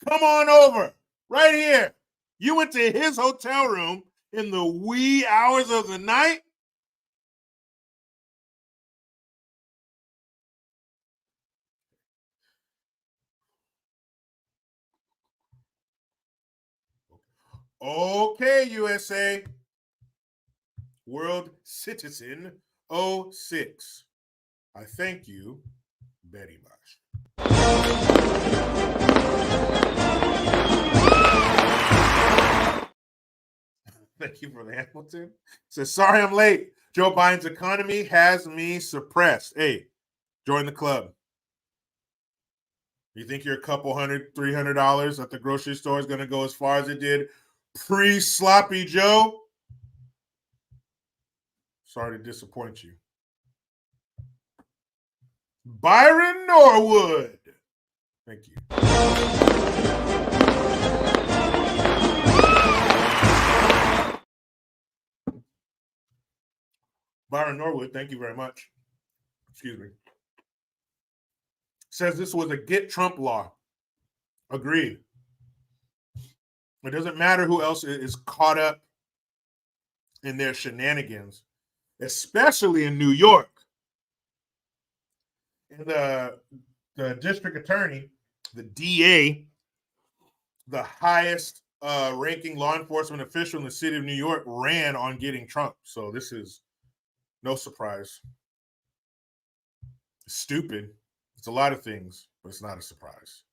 Come on over right here. You went to his hotel room in the wee hours of the night. Okay, USA. World Citizen 06. I thank you, Betty Bosch. Thank you for the Hamilton. Says, sorry I'm late. Joe Biden's economy has me suppressed. Hey, join the club. You think your couple $300 at the grocery store is going to go as far as it did pre-Sloppy Joe? Sorry to disappoint you. Byron Norwood. Thank you. Byron Norwood, thank you very much. Excuse me. Says this was a get Trump law. Agreed. It doesn't matter who else is caught up in their shenanigans, especially in New York. And the district attorney, the DA, the highest ranking law enforcement official in the city of New York, ran on getting Trump. So this is no surprise. It's stupid. It's a lot of things, but it's not a surprise.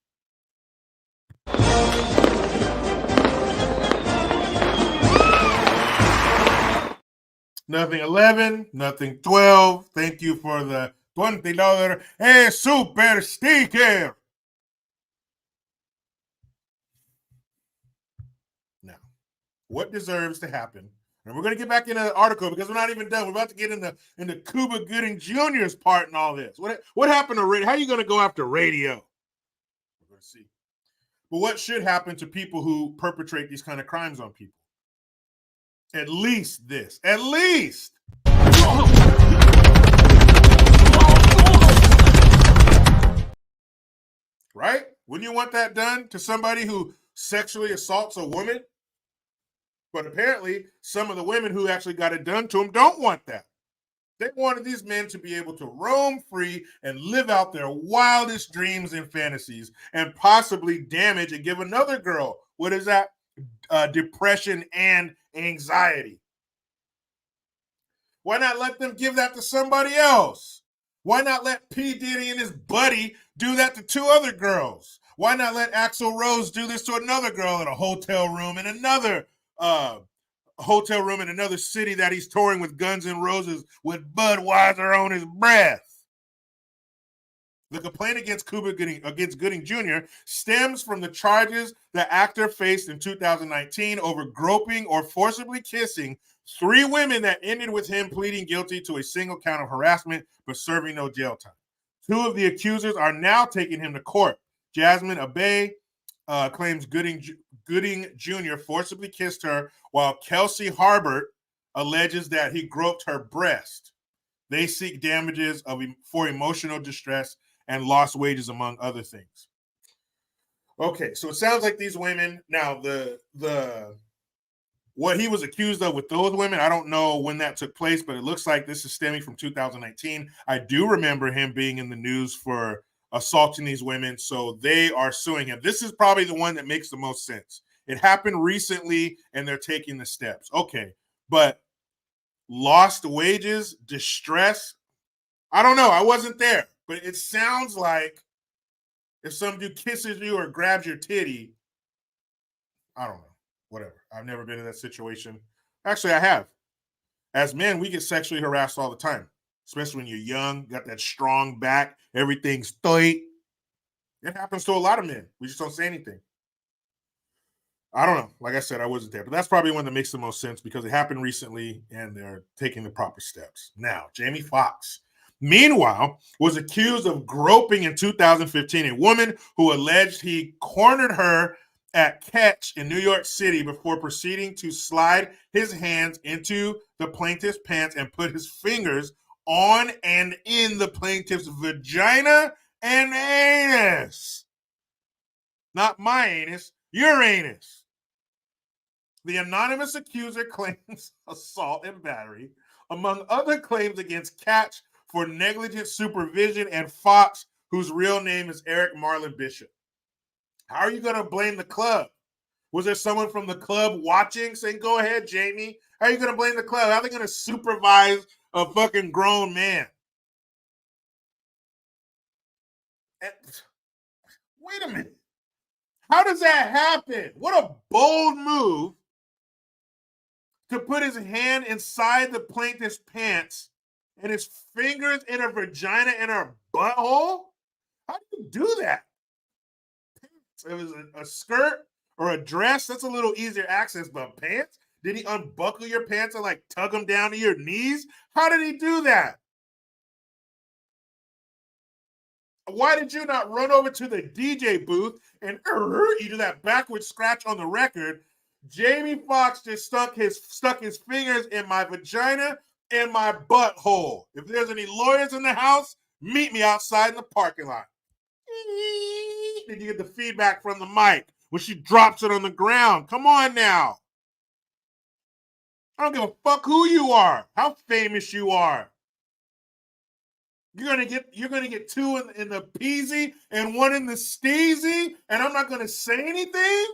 Nothing 11, nothing 12. Thank you for the $20. Hey, super sticker. Now, what deserves to happen? And we're going to get back into the article because we're not even done. We're about to get into Cuba Gooding Jr.'s part in all this. What happened to radio? How are you going to go after radio? We're going to see. But what should happen to people who perpetrate these kind of crimes on people? At least this. At least. Right? Wouldn't you want that done to somebody who sexually assaults a woman? But apparently, some of the women who actually got it done to them don't want that. They wanted these men to be able to roam free and live out their wildest dreams and fantasies and possibly damage and give another girl, what is that? Depression and anxiety. Why not let them give that to somebody else? Why not let P. Diddy and his buddy do that to two other girls? Why not let Axl Rose do this to another girl in a hotel room in another city that he's touring with Guns N' Roses with Budweiser on his breath? The complaint against Gooding Jr. stems from the charges the actor faced in 2019 over groping or forcibly kissing 3 women that ended with him pleading guilty to a single count of harassment but serving no jail time. 2 of the accusers are now taking him to court. Jasmine Abe claims Gooding Jr. forcibly kissed her, while Kelsey Harbert alleges that he groped her breast. They seek damages for emotional distress and lost wages, among other things. Okay, so it sounds like these women, now the what he was accused of with those women, I don't know when that took place, but it looks like this is stemming from 2019. I do remember him being in the news for assaulting these women, so they are suing him. This is probably the one that makes the most sense. It happened recently, and they're taking the steps. Okay, but lost wages, distress, I don't know. I wasn't there, but it sounds like if some dude kisses you or grabs your titty, I don't know. Whatever. I've never been in that situation. Actually, I have. As men, we get sexually harassed all the time, especially when you're young, got that strong back, everything's tight. It happens to a lot of men. We just don't say anything. I don't know. Like I said, I wasn't there, but that's probably one that makes the most sense because it happened recently and they're taking the proper steps. Now, Jamie Foxx, meanwhile, was accused of groping in 2015 a woman who alleged he cornered her at Catch in New York City before proceeding to slide his hands into the plaintiff's pants and put his fingers on and in the plaintiff's vagina and anus. Not my anus, your anus. The anonymous accuser claims assault and battery, among other claims against Catch for negligent supervision, and Fox, whose real name is Eric Marlon Bishop. How are you going to blame the club? Was there someone from the club watching saying, go ahead, Jamie? How are you going to blame the club? How are they going to supervise a fucking grown man? And, wait a minute. How does that happen? What a bold move to put his hand inside the plaintiff's pants and his fingers in her vagina and her butthole? How do you do that? It was a skirt or a dress. That's a little easier access, but pants? Did he unbuckle your pants and like tug them down to your knees? How did he do that? Why did you not run over to the DJ booth and you do that backward scratch on the record? Jamie Foxx just stuck his fingers in my vagina and my butthole. If there's any lawyers in the house, meet me outside in the parking lot. Then you get the feedback from the mic when she drops it on the ground. Come on now. I don't give a fuck who you are, how famous you are. You're gonna get 2 in the peasy and 1 in the steezy, and I'm not gonna say anything.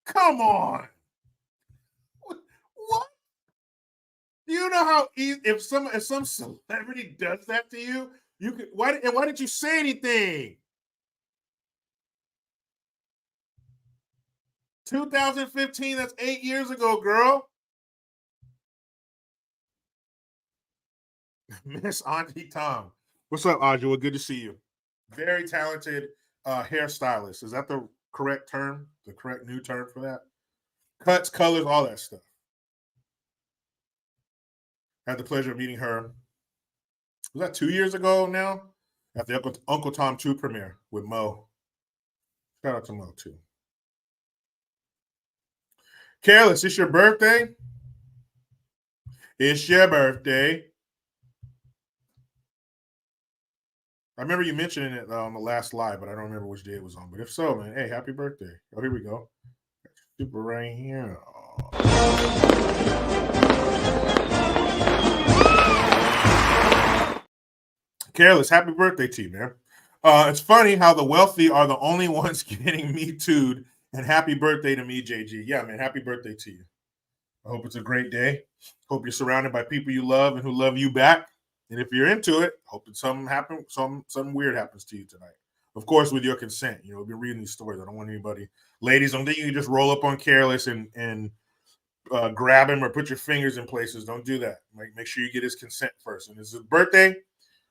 Come on. What? Do you know how easy if some celebrity does that to you, you could why didn't you say anything? 2015, that's 8 years ago, girl. Miss Auntie Tom. What's up, Audra? Good to see you. Very talented hairstylist. Is that the correct term? The correct new term for that? Cuts, colors, all that stuff. Had the pleasure of meeting her. Was that 2 years ago now? At the Uncle Tom 2 premiere with Mo. Shout out to Mo, too. Careless, it's your birthday? It's your birthday. I remember you mentioning it on the last live, but I don't remember which day it was on. But if so, man, hey, happy birthday. Oh, here we go. Super right here. Careless, happy birthday to you, man. It's funny how the wealthy are the only ones getting me too'd. And happy birthday to me, JG. Yeah, man, happy birthday to you. I hope it's a great day. Hope you're surrounded by people you love and who love you back. And if you're into it, hope that something weird happens to you tonight. Of course, with your consent. You know, we've been reading these stories. I don't want anybody, ladies, don't think you can just roll up on Careless and grab him or put your fingers in places. Don't do that. Make sure you get his consent first. And it's his birthday,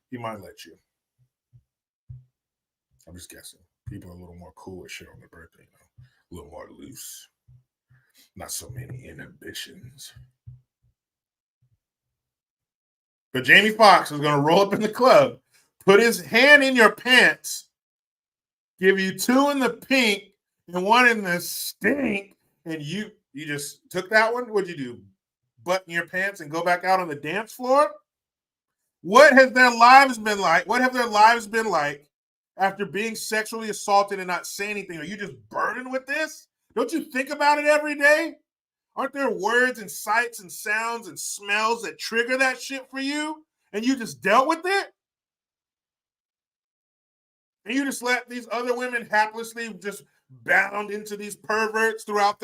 he might let you. I'm just guessing. People are a little more cool with shit on their birthday, you know, a little more loose. Not so many inhibitions. But Jamie Foxx is going to roll up in the club, put his hand in your pants, give you 2 in the pink and 1 in the stink, and you just took that one? What'd you do? Button your pants and go back out on the dance floor? What has their lives been like? What have their lives been like after being sexually assaulted and not say anything? Are you just burdened with this? Don't you think about it every day? Aren't there words and sights and sounds and smells that trigger that shit for you? And you just dealt with it? And you just let these other women haplessly just bound into these perverts throughout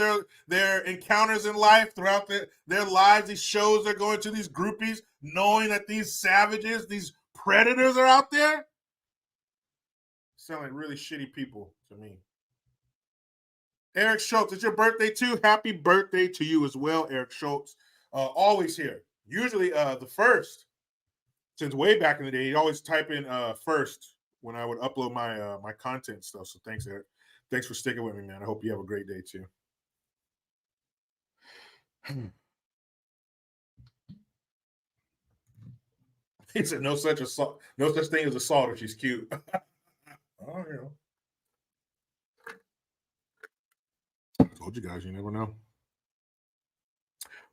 their encounters in life, throughout their lives, these shows they're going to, these groupies, knowing that these savages, these predators are out there? Sound like really shitty people to me. Eric Schultz, it's your birthday too. Happy birthday to you as well, Eric Schultz. Always here. Usually the first. Since way back in the day, you always type in first when I would upload my my content stuff. So thanks, Eric. Thanks for sticking with me, man. I hope you have a great day too. He said no such thing as assault if she's cute. Oh, yeah. I told you guys, you never know.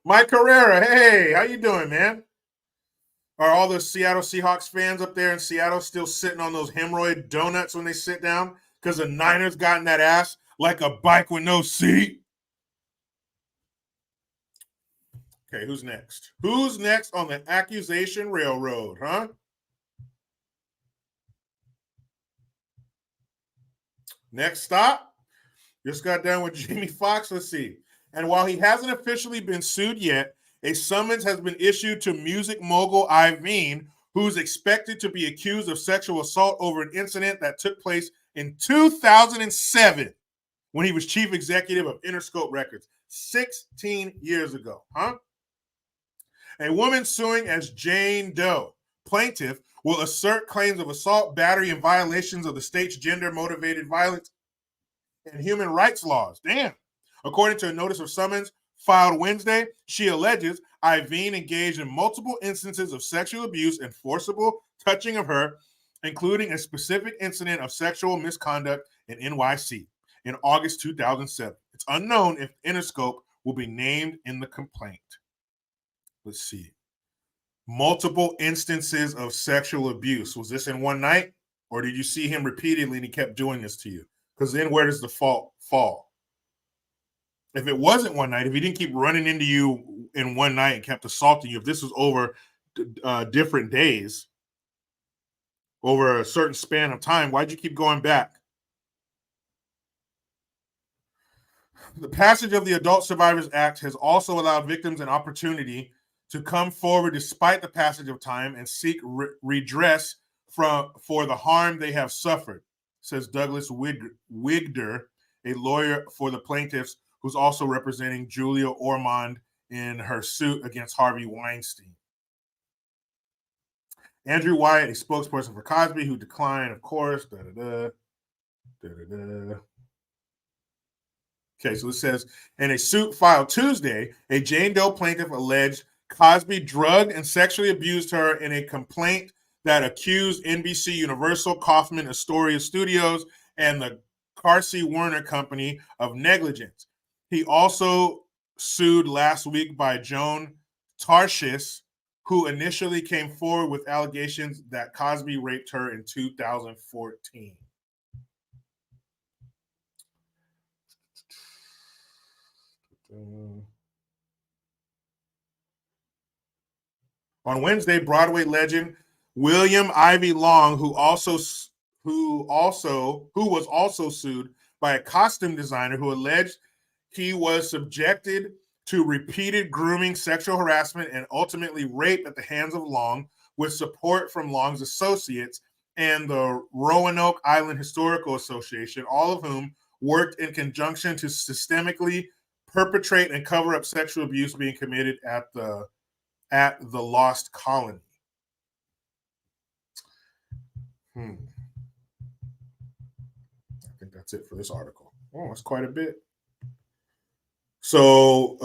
Mike Carrera, hey, how you doing, man? Are all the Seattle Seahawks fans up there in Seattle still sitting on those hemorrhoid donuts when they sit down? Because the Niners got in that ass like a bike with no seat? Okay, who's next? Who's next on the accusation railroad, huh? Next stop. Just got done with Jamie Foxx. Let's see. And while he hasn't officially been sued yet, a summons has been issued to music mogul Iveen, who's expected to be accused of sexual assault over an incident that took place in 2007 when he was chief executive of Interscope Records, 16 years ago, huh? A woman suing as Jane Doe, plaintiff, will assert claims of assault, battery, and violations of the state's gender-motivated violence and human rights laws. Damn. According to a notice of summons filed Wednesday, she alleges Iveen engaged in multiple instances of sexual abuse and forcible touching of her, including a specific incident of sexual misconduct in NYC in August 2007. It's unknown if Interscope will be named in the complaint. Let's see. Multiple instances of sexual abuse. Was this in one night? Or did you see him repeatedly and he kept doing this to you? Because then where does the fault fall? If it wasn't one night, if he didn't keep running into you in one night and kept assaulting you, if this was over different days, over a certain span of time, why'd you keep going back? The passage of the Adult Survivors Act has also allowed victims an opportunity to come forward despite the passage of time and seek redress for the harm they have suffered, says Douglas Wigder, a lawyer for the plaintiffs who's also representing Julia Ormond in her suit against Harvey Weinstein. Andrew Wyatt, a spokesperson for Cosby, who declined, of course. Okay, so it says, in a suit filed Tuesday, a Jane Doe plaintiff alleged Cosby drugged and sexually abused her in a complaint that accused NBC Universal, Kaufman Astoria Studios, and the Carsey Werner Company of negligence. He also sued last week by Joan Tarshis, who initially came forward with allegations that Cosby raped her in 2014. On Wednesday, Broadway legend William Ivy Long, who was also sued by a costume designer who alleged he was subjected to repeated grooming, sexual harassment, and ultimately rape at the hands of Long, with support from Long's associates and the Roanoke Island Historical Association, all of whom worked in conjunction to systemically perpetrate and cover up sexual abuse being committed at the lost colony. I think that's it for this article. Oh, that's quite a bit. So,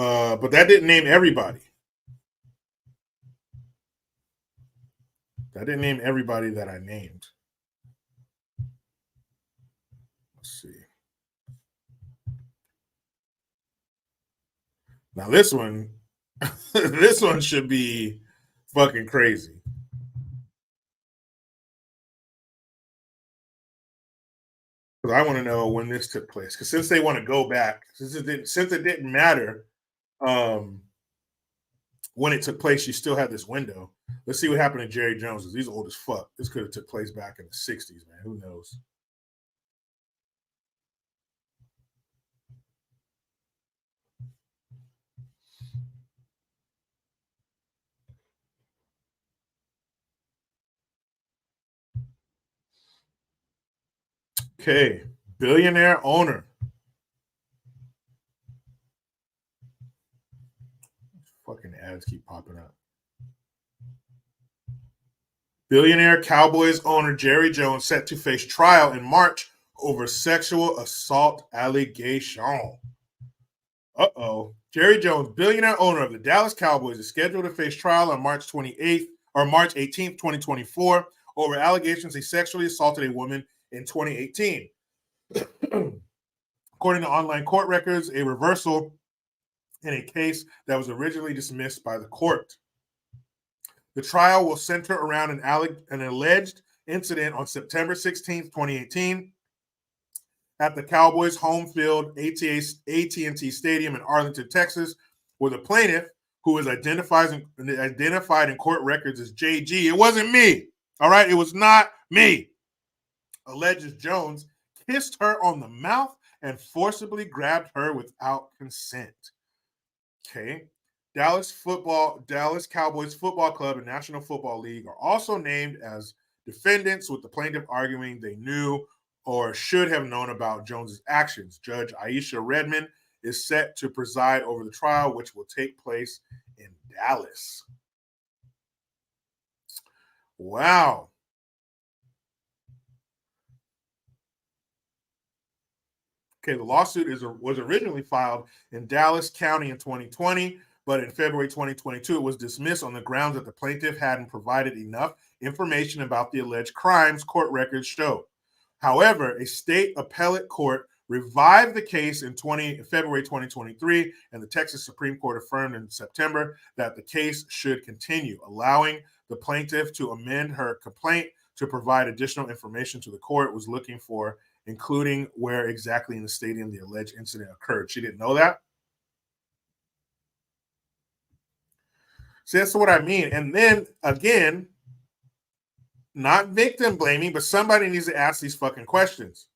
but that didn't name everybody. That didn't name everybody that I named. Let's see. Now this one, this one should be fucking crazy. Because I want to know when this took place. Because since they want to go back, since it didn't matter when it took place, you still had this window. Let's see what happened to Jerry Jones. He's old as fuck. This could have took place back in the 60s, man. Who knows? Okay, billionaire owner. Fucking ads keep popping up. Billionaire Cowboys owner Jerry Jones set to face trial in March over sexual assault allegation. Uh-oh. Jerry Jones, billionaire owner of the Dallas Cowboys, is scheduled to face trial on March 28th or March 18th, 2024, over allegations he sexually assaulted a woman in 2018. According to online court records, a reversal in a case that was originally dismissed by the court. The trial will center around an alleged incident on September 16th, 2018, at the Cowboys' home field AT&T Stadium in Arlington, Texas, where the plaintiff, who is identified in court records as JG, it wasn't me, all right? It was not me, alleges Jones kissed her on the mouth and forcibly grabbed her without consent. Okay. Dallas Cowboys Football Club and National Football League are also named as defendants, with the plaintiff arguing they knew or should have known about Jones's actions. Judge Aisha Redmond is set to preside over the trial, which will take place in Dallas. Wow. Okay, the lawsuit was originally filed in Dallas County in 2020, but in February 2022, it was dismissed on the grounds that the plaintiff hadn't provided enough information about the alleged crimes court records show. However, a state appellate court revived the case in February 2023, and the Texas Supreme Court affirmed in September that the case should continue, allowing the plaintiff to amend her complaint to provide additional information to the court was looking for, including where exactly in the stadium the alleged incident occurred. She didn't know that. See, that's what I mean. And then again, not victim blaming, but somebody needs to ask these fucking questions.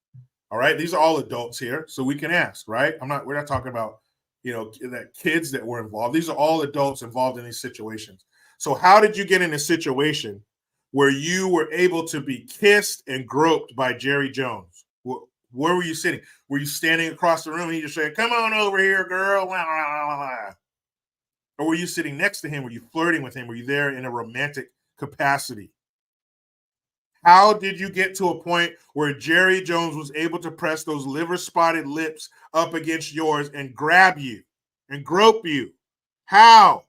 All right. These are all adults here, so we can ask, right? We're not talking about, that kids that were involved. These are all adults involved in these situations. So how did you get in a situation where you were able to be kissed and groped by Jerry Jones? Where were you sitting? Were you standing across the room and he just said, "Come on over here, girl"? Or were you sitting next to him? Were you flirting with him? Were you there in a romantic capacity? How did you get to a point where Jerry Jones was able to press those liver-spotted lips up against yours and grab you and grope you? How?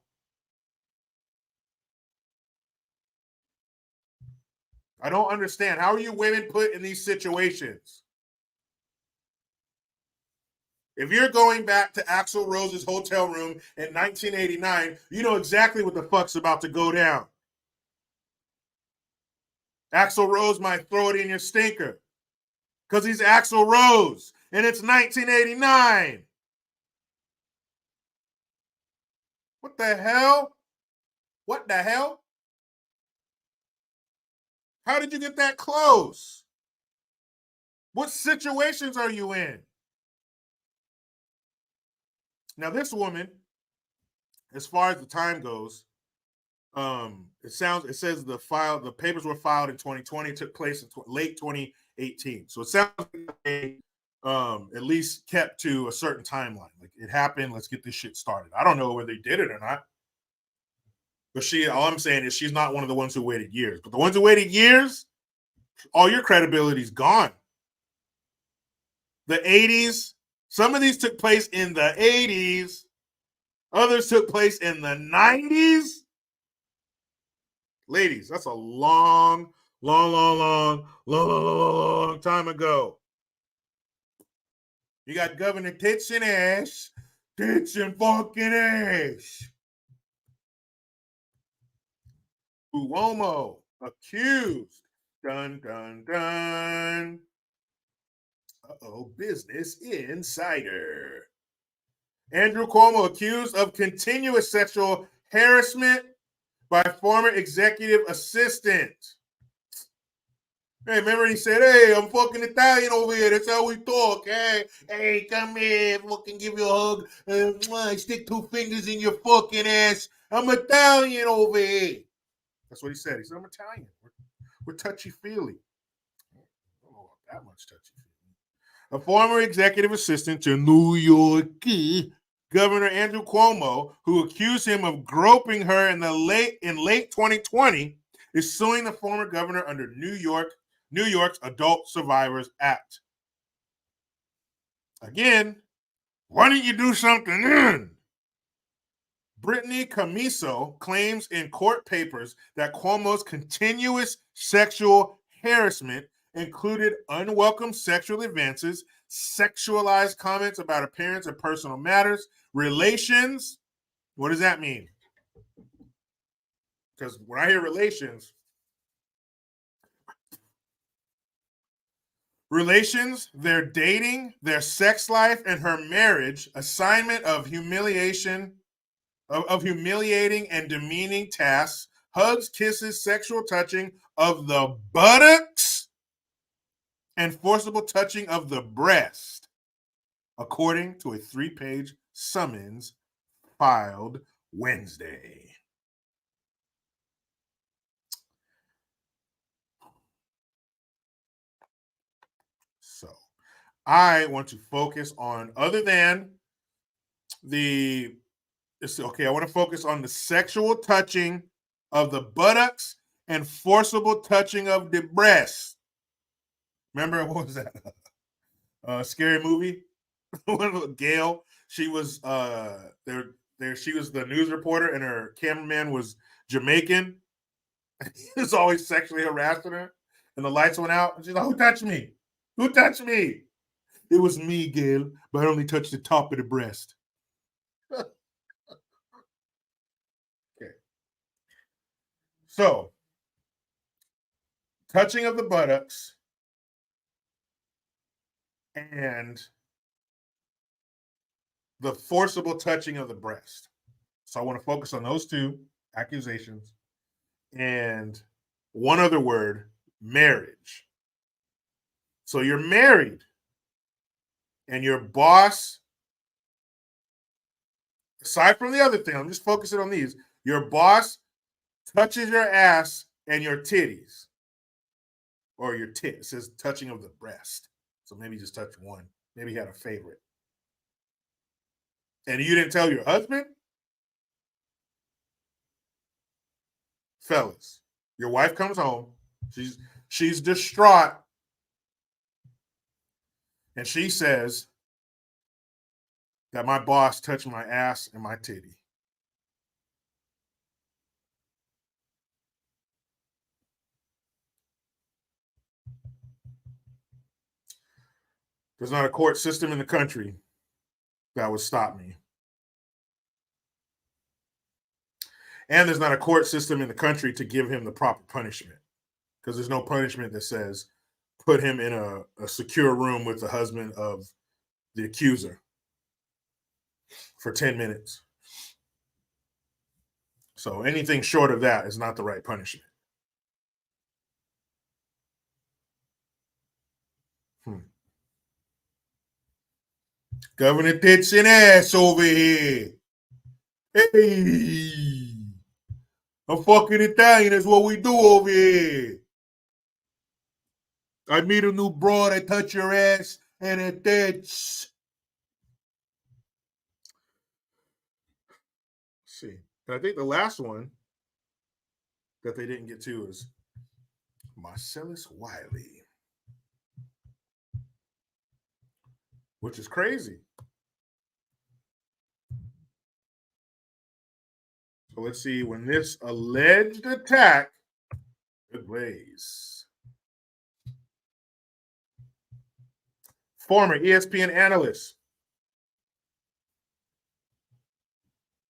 I don't understand. How are you women put in these situations? If you're going back to Axl Rose's hotel room in 1989, you know exactly what the fuck's about to go down. Axl Rose might throw it in your stinker because he's Axl Rose and it's 1989. What the hell? What the hell? How did you get that close? What situations are you in? Now, this woman, as far as the time goes, It says the papers were filed in 2020, took place in late 2018. So it sounds like they at least kept to a certain timeline. Like it happened, let's get this shit started. I don't know whether they did it or not. But all I'm saying is she's not one of the ones who waited years. But the ones who waited years, all your credibility's gone. The 80s, some of these took place in the 80s. Others took place in the 90s. Ladies, that's a long time ago. You got Governor Tits and Ash. Tits and fucking Ash. Cuomo accused. Dun, dun, dun. Uh-oh, Business Insider. Andrew Cuomo accused of continuous sexual harassment by former executive assistant. Hey, remember he said, hey, I'm fucking Italian over here. That's how we talk. Hey, come here. Fucking give you a hug. I stick 2 fingers in your fucking ass. I'm Italian over here. That's what he said. He said, I'm Italian. We're touchy-feely. I don't know about that much touchy-feely. A former executive assistant to New York Governor Andrew Cuomo, who accused him of groping her in late 2020, is suing the former governor under New York's Adult Survivors Act. Again, why don't you do something then? Brittany Camiso claims in court papers that Cuomo's continuous sexual harassment included unwelcome sexual advances, sexualized comments about appearance and personal matters, relations. What does that mean? Because when I hear relations, their dating, their sex life, and her marriage, assignment of humiliating and demeaning tasks, hugs, kisses, sexual touching of the buttocks, and forcible touching of the breast, according to a 3-page summons filed Wednesday. So I want to focus on, other than I want to focus on the sexual touching of the buttocks and forcible touching of the breast. Remember, what was that? Scary Movie? Gail, she was she was the news reporter and her cameraman was Jamaican. He was always sexually harassing her. And the lights went out and she's like, who touched me? Who touched me? It was me, Gail, but I only touched the top of the breast. Okay. So, touching of the buttocks and the forcible touching of the breast. So I want to focus on those 2 accusations and one other word, marriage. So you're married and your boss, aside from the other thing, I'm just focusing on these, your boss touches your ass and your titties. Or your tit. It says touching of the breast. So maybe just touch one. Maybe he had a favorite. And you didn't tell your husband? Fellas, your wife comes home. She's distraught. And she says that my boss touched my ass and my titty. There's not a court system in the country that would stop me. And there's not a court system in the country to give him the proper punishment. Because there's no punishment that says put him in a secure room with the husband of the accuser for 10 minutes. So anything short of that is not the right punishment. Governor Tits and Ass over here. Hey. I'm fucking Italian. That's what we do over here. I meet a new broad. I touch your ass, and that's. See, and I think the last one that they didn't get to is Marcelus Wiley, which is crazy. So let's see when this alleged attack took place. Former ESPN analyst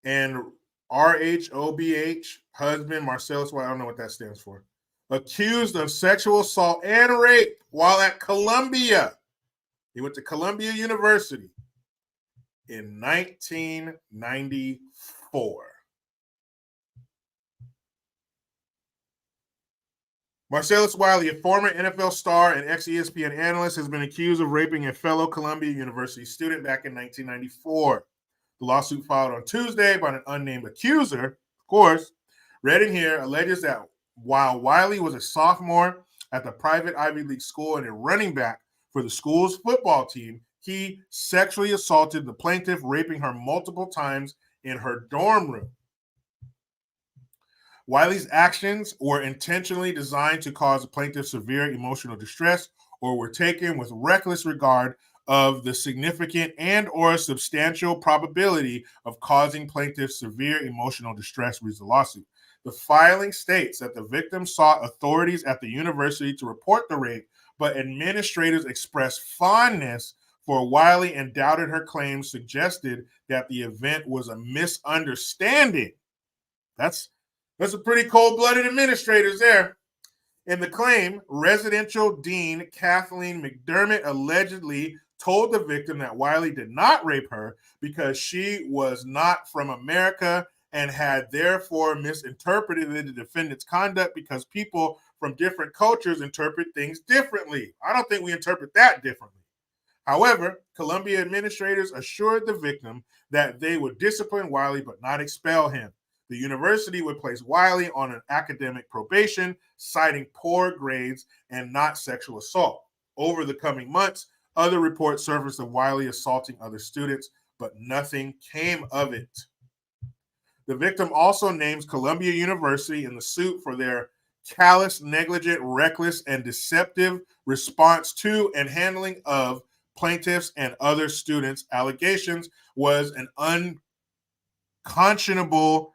and RHOBH husband Marcelus Wiley, I don't know what that stands for, accused of sexual assault and rape while at Columbia. He went to Columbia University in 1994. Marcelus Wiley, a former NFL star and ex-ESPN analyst, has been accused of raping a fellow Columbia University student back in 1994. The lawsuit filed on Tuesday by an unnamed accuser, of course, read in here, alleges that while Wiley was a sophomore at the private Ivy League school and a running back for the school's football team, he sexually assaulted the plaintiff, raping her multiple times in her dorm room. Wiley's actions were intentionally designed to cause the plaintiff severe emotional distress or were taken with reckless regard of the significant and or substantial probability of causing plaintiff severe emotional distress, reads the lawsuit. The filing states that the victim sought authorities at the university to report the rape, but administrators expressed fondness for Wiley and doubted her claims, suggested that the event was a misunderstanding. That's a pretty cold-blooded administrators there. In the claim, residential dean Kathleen McDermott allegedly told the victim that Wiley did not rape her because she was not from America and had therefore misinterpreted the defendant's conduct because people from different cultures interpret things differently. I don't think we interpret that differently. However, Columbia administrators assured the victim that they would discipline Wiley but not expel him. The university would place Wiley on an academic probation, citing poor grades and not sexual assault. Over the coming months, other reports surfaced of Wiley assaulting other students, but nothing came of it. The victim also names Columbia University in the suit for their callous, negligent, reckless, and deceptive response to and handling of plaintiffs and other students' allegations was an unconscionable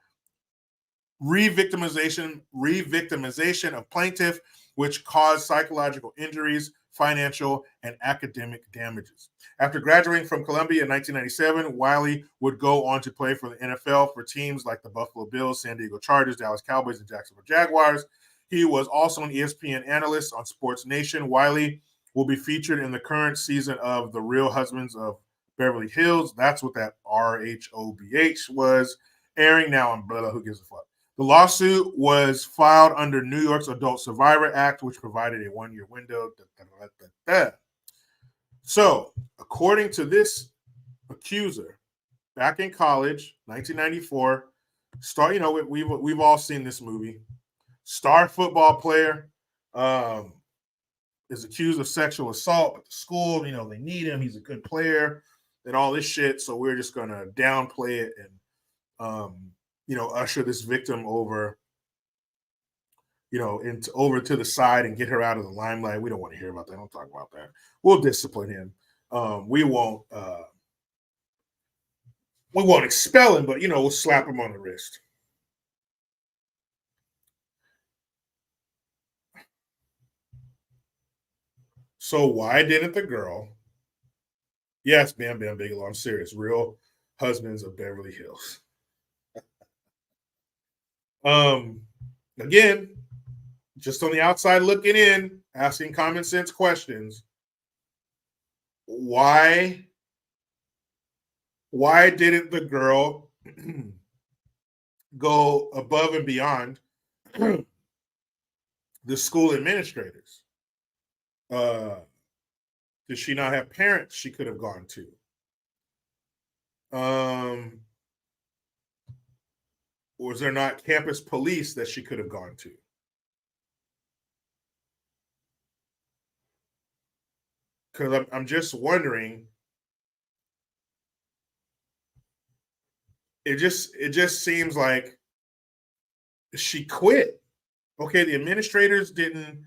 re-victimization of plaintiff, which caused psychological injuries, financial, and academic damages. After graduating from Columbia in 1997, Wiley would go on to play for the NFL for teams like the Buffalo Bills, San Diego Chargers, Dallas Cowboys, and Jacksonville Jaguars. He was also an ESPN analyst on Sports Nation. Wiley will be featured in the current season of The Real Husbands of Beverly Hills. That's what that RHOBH was, airing now on blah, who gives a fuck. The lawsuit was filed under New York's Adult Survivor Act, which provided a one-year window. So, according to this accuser, back in college, 1994, we've all seen this movie. Star football player is accused of sexual assault at the school. They need him. He's a good player and all this shit. So we're just going to downplay it and usher this victim over, over to the side and get her out of the limelight. We don't want to hear about that. Don't talk about that. We'll discipline him. We won't expel him, but we'll slap him on the wrist. So why didn't the girl? Yes, Bam Bam Bigelow. I'm serious. Real Husbands of Beverly Hills. Again, just on the outside looking in, asking common sense questions. Why didn't the girl go above and beyond the school administrators? Did she not have parents she could have gone to? was there not campus police that she could have gone to? Because I'm just wondering. It just seems like she quit. Okay, the administrators didn't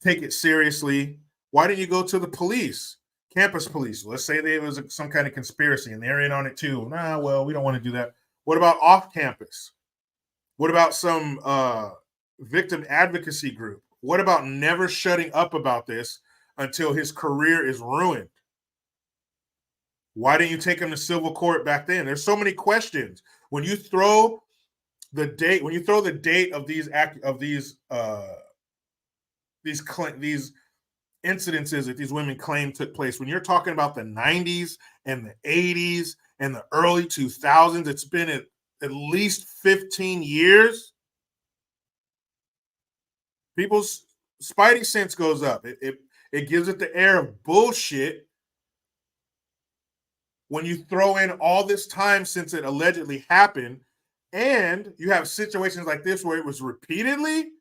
take it seriously. Why didn't you go to the police, campus police? Let's say there was some kind of conspiracy and they're in on it too. Nah, well, we don't want to do that. What about off campus? What about some victim advocacy group? What about never shutting up about this until his career is ruined? Why didn't you take him to civil court back then? There's so many questions. When you throw the date of these incidences that these women claim took place, when you're talking about the 90s and the 80s and the early 2000s, it's been at least 15 years. People's spidey sense goes up. It gives it the air of bullshit when you throw in all this time since it allegedly happened, and you have situations like this where it was repeatedly.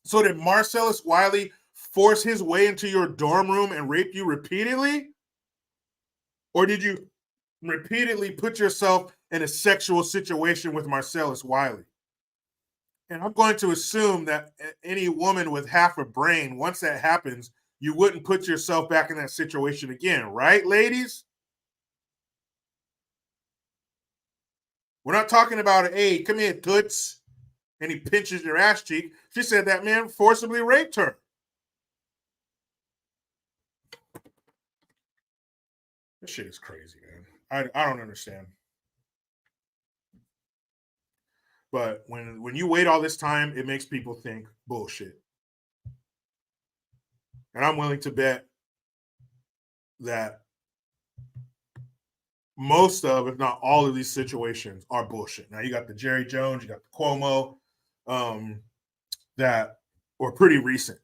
So did Marcelus Wiley force his way into your dorm room and rape you repeatedly? Or did you repeatedly put yourself in a sexual situation with Marcelus Wiley? And I'm going to assume that any woman with half a brain, once that happens, you wouldn't put yourself back in that situation again, right, ladies? We're not talking about, hey, come here, toots, and he pinches your ass cheek. She said that man forcibly raped her. This shit is crazy, man. I don't understand. But when you wait all this time, it makes people think bullshit. And I'm willing to bet that most of, if not all of these situations are bullshit. Now you got the Jerry Jones, you got the Cuomo, that were pretty recent.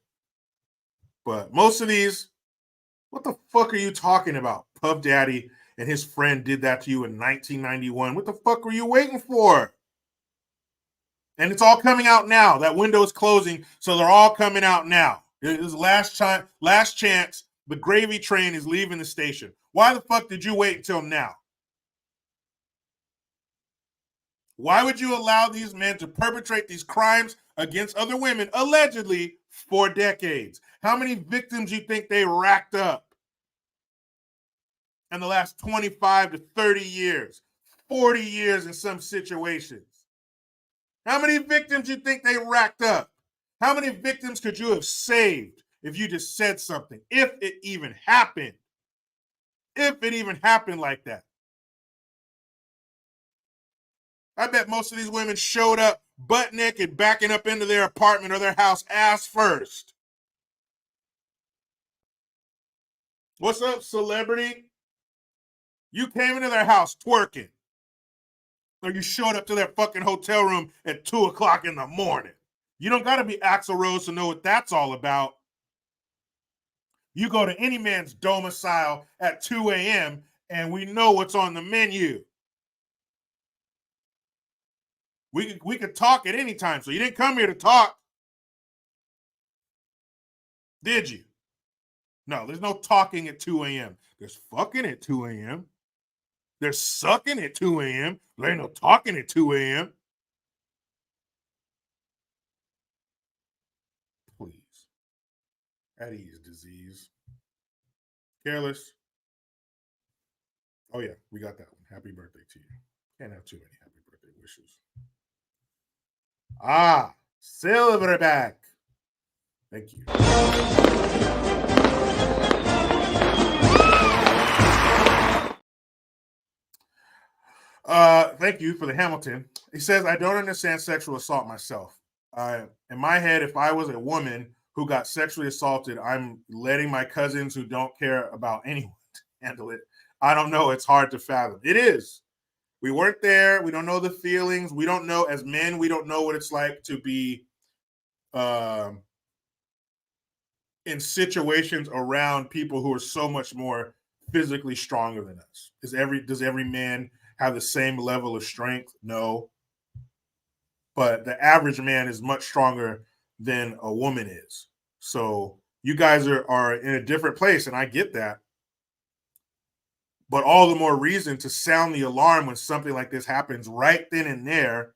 But most of these, what the fuck are you talking about? Puff Daddy and his friend did that to you in 1991. What the fuck were you waiting for? And it's all coming out now. That window is closing, so they're all coming out now. It is last chance. The gravy train is leaving the station. Why the fuck did you wait until now? Why would you allow these men to perpetrate these crimes against other women, allegedly, for decades? How many victims you think they racked up in the last 25 to 30 years, 40 years in some situations? How many victims you think they racked up? How many victims could you have saved if you just said something? If it even happened. If it even happened like that. I bet most of these women showed up butt naked, backing up into their apartment or their house ass first. What's up, celebrity? You came into their house twerking. Or you showed up to their fucking hotel room at 2 o'clock in the morning. You don't got to be Axl Rose to know what that's all about. You go to any man's domicile at 2 a.m. and we know what's on the menu. We could talk at any time. So you didn't come here to talk. Did you? No, there's no talking at 2 a.m. There's fucking at 2 a.m. There's sucking at 2 a.m. There ain't no talking at 2 a.m. Please. At ease, disease. Careless. Oh, yeah, we got that one. Happy birthday to you. Can't have too many happy birthday wishes. Ah, Silverback. Thank you. Thank you for the Hamilton. He says, I don't understand sexual assault myself. In my head, if I was a woman who got sexually assaulted, I'm letting my cousins who don't care about anyone handle it. I don't know. It's hard to fathom. It is. We weren't there. We don't know the feelings. We don't know, as men, we don't know what it's like to be in situations around people who are so much more physically stronger than us. Does every man have the same level of strength? No. but the average man is much stronger than a woman is. So you guys are in a different place, and I get that. But all the more reason to sound the alarm when something like this happens right then and there,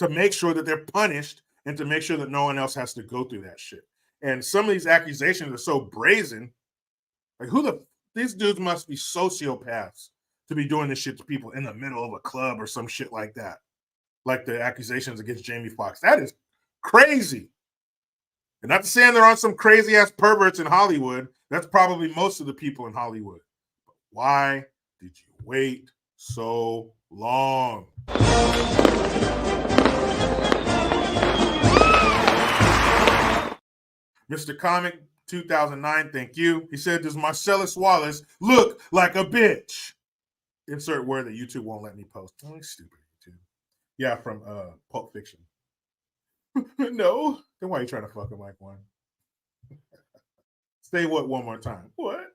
to make sure that they're punished and to make sure that no one else has to go through that shit. And some of these accusations are so brazen. Like, these dudes must be sociopaths to be doing this shit to people in the middle of a club or some shit like that. Like the accusations against Jamie Foxx. That is crazy. And not saying there aren't some crazy ass perverts in Hollywood. That's probably most of the people in Hollywood. But why did you wait so long? Mr. Comic 2009, thank you. He said, does Marcelus Wallace look like a bitch? Insert word that YouTube won't let me post. Oh, stupid YouTube. Yeah, from Pulp Fiction. No. Then why are you trying to fuck him like one? Say what one more time? What?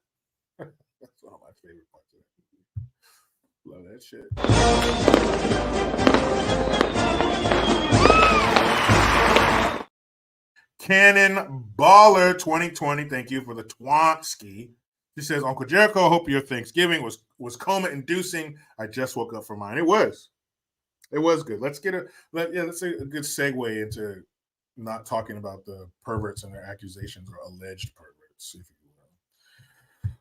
That's one of my favorite parts of it. Love that shit. Cannon Baller 2020, thank you for the Twonski. He says, Uncle Jericho, hope your Thanksgiving was coma-inducing. I just woke up from mine. It was good. Let's get let's say a good segue into not talking about the perverts and their accusations or alleged perverts, if you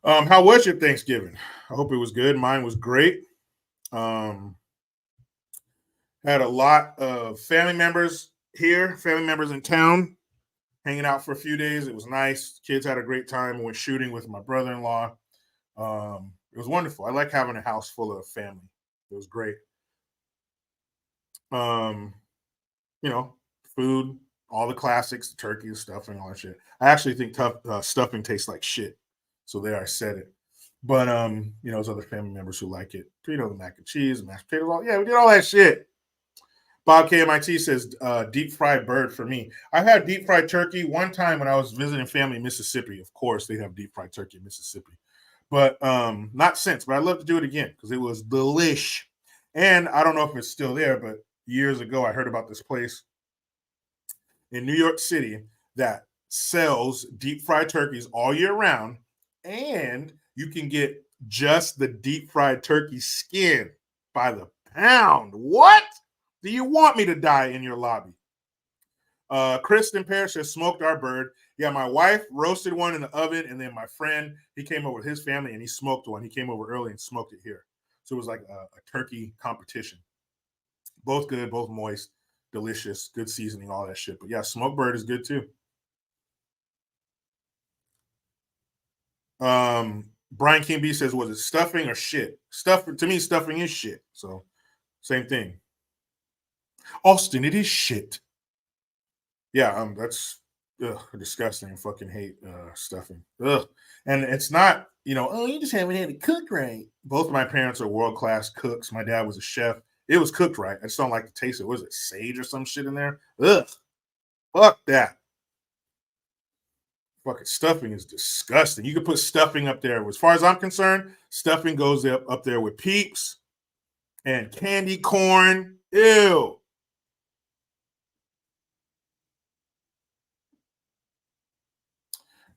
will. How was your Thanksgiving? I hope it was good. Mine was great. Had a lot of family members here, family members in town, hanging out for a few days. It was nice. Kids had a great time. Went shooting with my brother-in-law. It was wonderful. I like having a house full of family. It was great. Food, all the classics, the turkey, the stuffing, all that shit. I actually think stuffing tastes like shit. So there, I said it. But there's other family members who like it. The mac and cheese, mashed potatoes, we did all that shit. Bob KMIT says deep fried bird for me. I had deep fried turkey one time when I was visiting family in Mississippi. Of course, they have deep fried turkey in Mississippi. But not since. But I'd love to do it again because it was delish. And I don't know if it's still there, but years ago, I heard about this place in New York City that sells deep fried turkeys all year round. And you can get just the deep fried turkey skin by the pound. What? Do you want me to die in your lobby? Kristen Parrish has smoked our bird. Yeah, my wife roasted one in the oven, and then my friend, he came over with his family, and he smoked one. He came over early and smoked it here. So it was like a turkey competition. Both good, both moist, delicious, good seasoning, all that shit. But yeah, smoked bird is good too. Brian King B says, was it stuffing or shit? To me, stuffing is shit. So same thing. Austin, it is shit. Yeah, that's disgusting. I fucking hate stuffing. Ugh. And it's not, you just haven't had it cooked right. Both of my parents are world-class cooks. My dad was a chef. It was cooked right. I just don't like the taste of it. Was it sage or some shit in there? Ugh. Fuck that. Fucking stuffing is disgusting. You can put stuffing up there. As far as I'm concerned, stuffing goes up there with Peeps and candy corn. Ew.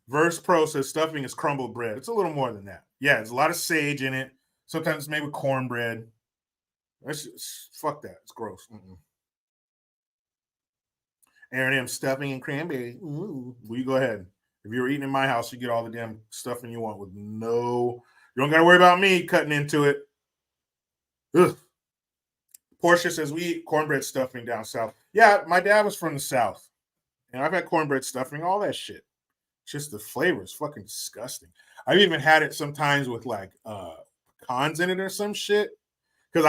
Verse Pro says stuffing is crumbled bread. It's a little more than that. Yeah, there's a lot of sage in it. Sometimes it's made with cornbread. Fuck that. It's gross. Aaron M. stuffing and cranberry. Ooh. Well, you go ahead. If you were eating in my house, you get all the damn stuffing you want with you don't got to worry about me cutting into it. Ugh. Portia says we eat cornbread stuffing down south. Yeah, my dad was from the south. And I've had cornbread stuffing, all that shit. Just the flavor is fucking disgusting. I've even had it sometimes with like pecans in it or some shit. Because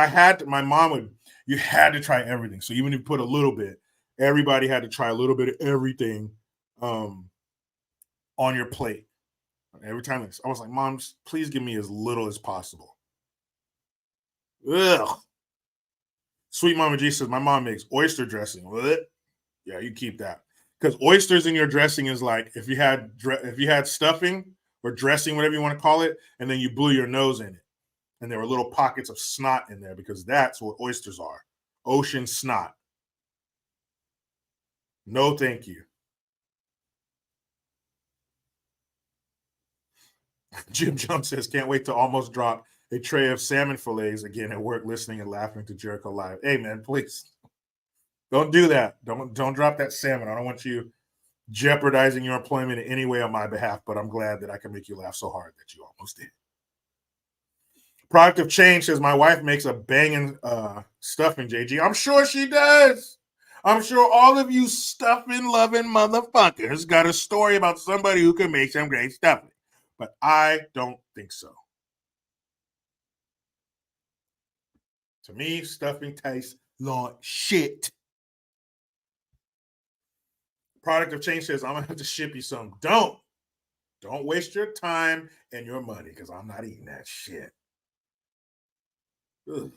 you had to try everything. So even if you put a little bit, everybody had to try a little bit of everything on your plate. Every time I was like, Mom, please give me as little as possible. Ugh. Sweet Mama G says, my mom makes oyster dressing. What? Yeah, you keep that. Because oysters in your dressing is like if you had stuffing or dressing, whatever you want to call it, and then you blew your nose in it. And there were little pockets of snot in there because that's what oysters are. Ocean snot. No, thank you. Jim Jump says, can't wait to almost drop a tray of salmon fillets again at work, listening and laughing to Jericho Live. Hey, man, please don't do that. Don't drop that salmon. I don't want you jeopardizing your employment in any way on my behalf, but I'm glad that I can make you laugh so hard that you almost did. Product of Change says, my wife makes a banging stuffing, JG. I'm sure she does. I'm sure all of you stuffing, loving motherfuckers got a story about somebody who can make some great stuffing. But I don't think so. To me, stuffing tastes like shit. Product of Change says, I'm going to have to ship you some. Don't waste your time and your money because I'm not eating that shit. Ugh.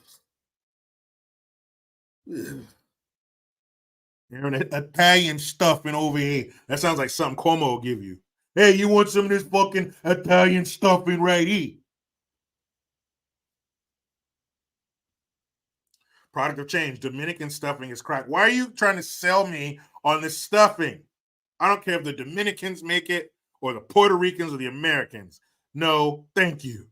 Ugh. Aaron, Italian stuffing over here. That sounds like something Cuomo will give you. Hey, you want some of this fucking Italian stuffing right here? Product of Change, Dominican stuffing is crack. Why are you trying to sell me on this stuffing? I don't care if the Dominicans make it or the Puerto Ricans or the Americans. No, thank you.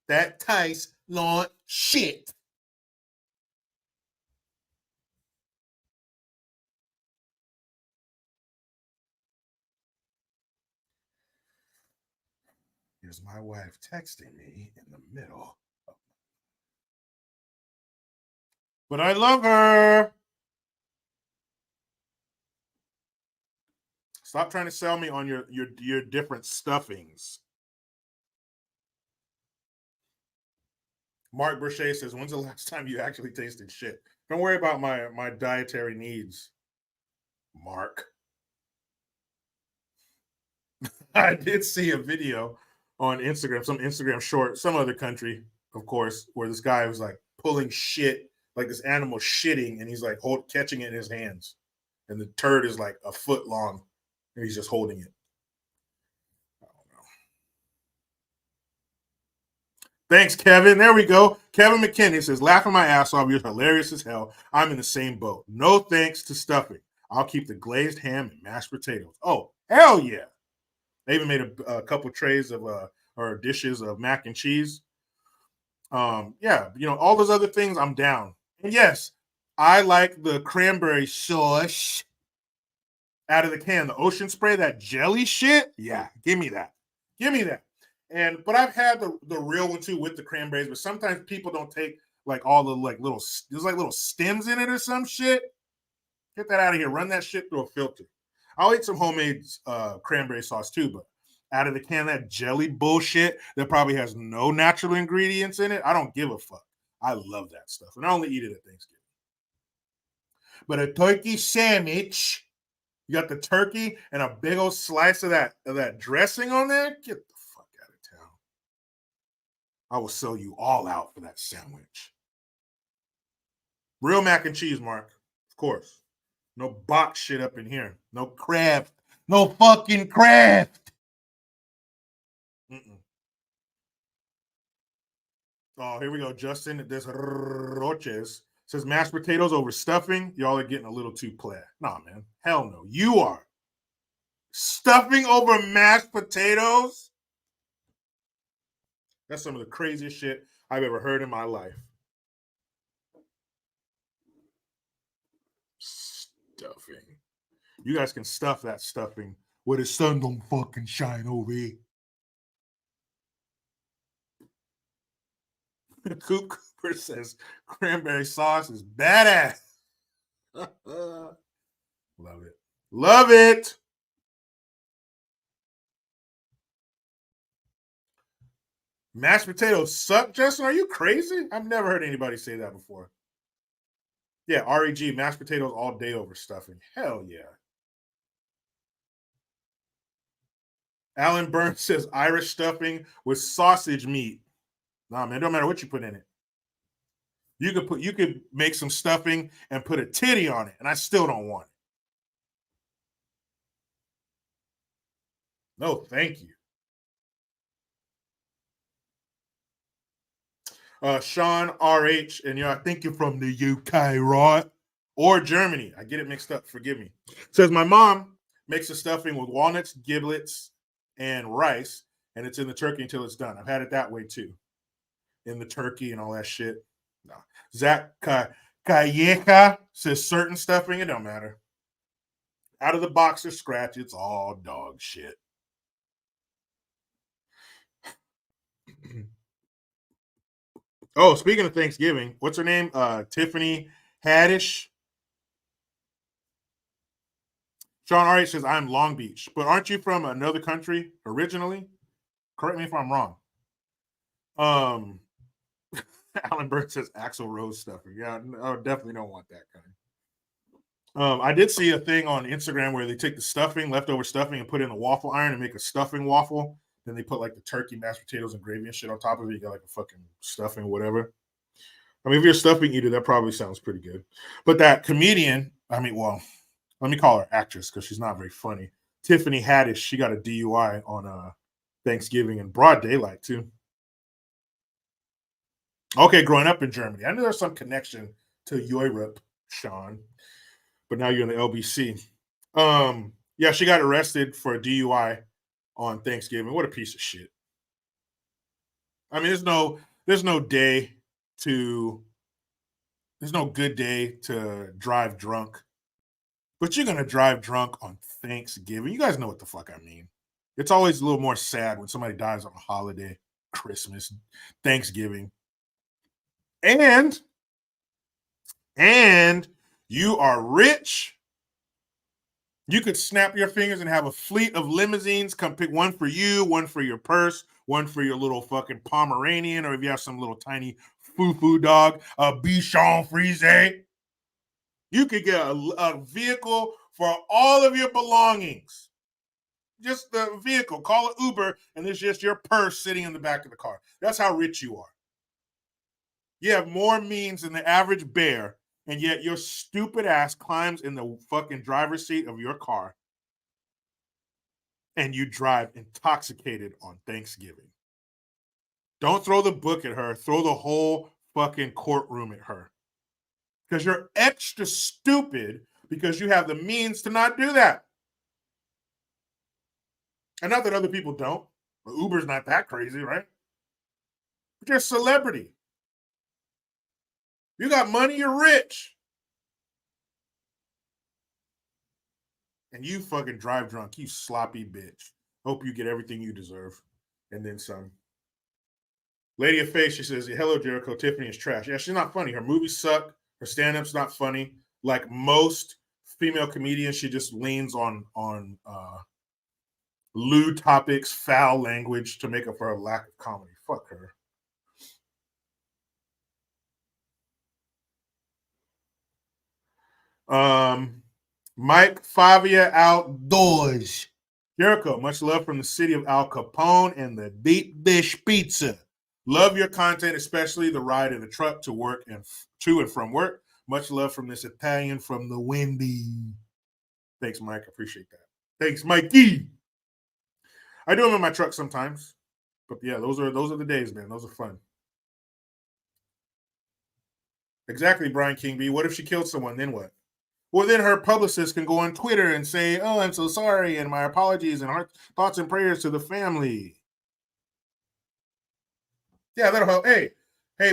That tastes like shit. Here's my wife texting me in the middle. But I love her. Stop trying to sell me on your different stuffings. Mark Brochet says, when's the last time you actually tasted shit? Don't worry about my dietary needs, Mark. I did see a video on Instagram, some Instagram short, some other country, of course, where this guy was like pulling shit, like this animal shitting, and he's like catching it in his hands. And the turd is like a foot long, and he's just holding it. I don't know. Thanks, Kevin. There we go. Kevin McKinney says, laughing my ass off. You're hilarious as hell. I'm in the same boat. No thanks to stuffing. I'll keep the glazed ham and mashed potatoes. Oh, hell yeah. They even made a couple trays of or dishes of mac and cheese. Yeah, all those other things, I'm down. And yes, I like the cranberry sauce out of the can, the ocean spray, that jelly shit. Yeah, give me that. Give me that. But I've had the real one too with the cranberries, but sometimes people don't take like all the like little there's like little stems in it or some shit. Get that out of here. Run that shit through a filter. I'll eat some homemade cranberry sauce too, but out of the can, that jelly bullshit that probably has no natural ingredients in it, I don't give a fuck. I love that stuff. And I only eat it at Thanksgiving. But a turkey sandwich, you got the turkey and a big old slice of that dressing on there? Get the fuck out of town. I will sell you all out for that sandwich. Real mac and cheese, Mark. Of course. No box shit up in here. No Kraft. No fucking Kraft. Mm-mm. Oh, here we go. Justin Desroches says mashed potatoes over stuffing. Y'all are getting a little too play. Nah, man. Hell no. You are. Stuffing over mashed potatoes? That's some of the craziest shit I've ever heard in my life. Stuffing. You guys can stuff that stuffing where the sun don't fucking shine over here. Coop Cooper says cranberry sauce is badass. Love it. Love it. Mashed potatoes suck, Justin? Are you crazy? I've never heard anybody say that before. Yeah, REG, mashed potatoes all day over stuffing. Hell yeah. Alan Burns says Irish stuffing with sausage meat. Nah, man, it don't matter what you put in it. You could make some stuffing and put a titty on it, and I still don't want it. No, thank you. Sean RH, and I think you're from the UK, right? or Germany. I get it mixed up. Forgive me. It says my mom makes the stuffing with walnuts, giblets, and rice, and it's in the turkey until it's done. I've had it that way too, in the turkey and all that shit. No. Zach Calleja says certain stuffing, it don't matter. Out of the box or scratch, it's all dog shit. Oh, speaking of Thanksgiving, what's her name? Tiffany Haddish. Sean RH says, I'm Long Beach. But aren't you from another country originally? Correct me if I'm wrong. Alan Burke says Axl Rose stuffing. Yeah, I definitely don't want that kind. I did see a thing on Instagram where they take the stuffing, leftover stuffing, and put it in a waffle iron and make a stuffing waffle. Then they put like the turkey, mashed potatoes, and gravy and shit on top of it. You got like a fucking stuffing, whatever. I mean, if you're a stuffing eater, that probably sounds pretty good. But that comedian, I mean, well, let me call her actress because she's not very funny. Tiffany Haddish, she got a DUI on Thanksgiving in broad daylight too. Okay, growing up in Germany, I knew there's some connection to Europe, Sean, but now you're in the LBC. Yeah, she got arrested for a DUI on Thanksgiving. What a piece of shit. I mean, there's no good day to drive drunk. But you're gonna drive drunk on Thanksgiving. You guys know what the fuck I mean. It's always a little more sad when somebody dies on a holiday, Christmas, Thanksgiving. And you are rich. You could snap your fingers and have a fleet of limousines come pick one for you, one for your purse, one for your little fucking Pomeranian, or if you have some little tiny foo-foo dog, a Bichon Frise. You could get a vehicle for all of your belongings. Just the vehicle. Call it Uber, and there's just your purse sitting in the back of the car. That's how rich you are. You have more means than the average bear, and yet your stupid ass climbs in the fucking driver's seat of your car, and you drive intoxicated on Thanksgiving. Don't throw the book at her. Throw the whole fucking courtroom at her. Because you're extra stupid because you have the means to not do that. And not that other people don't. But Uber's not that crazy, right? But you're a celebrity. You got money, you're rich. And you fucking drive drunk, you sloppy bitch. Hope you get everything you deserve. And then some. Lady of Faith, she says, hello, Jericho. Tiffany is trash. Yeah, she's not funny. Her movies suck. Her stand-up's not funny. Like most female comedians, she just leans on lewd topics, foul language to make up for her lack of comedy. Fuck her. Mike Favia Outdoors. Jericho, much love from the city of Al Capone and the Deep Dish Pizza. Love your content, especially the ride in the truck to work and to and from work. Much love from this Italian from the Windy. Thanks, Mike. I appreciate that. Thanks, Mikey. I do them in my truck sometimes. But yeah, those are the days, man. Those are fun. Exactly, Brian King B. What if she killed someone? Then what? Well, then her publicist can go on Twitter and say, oh, I'm so sorry, and my apologies and heart thoughts and prayers to the family. Yeah, that'll help. Hey,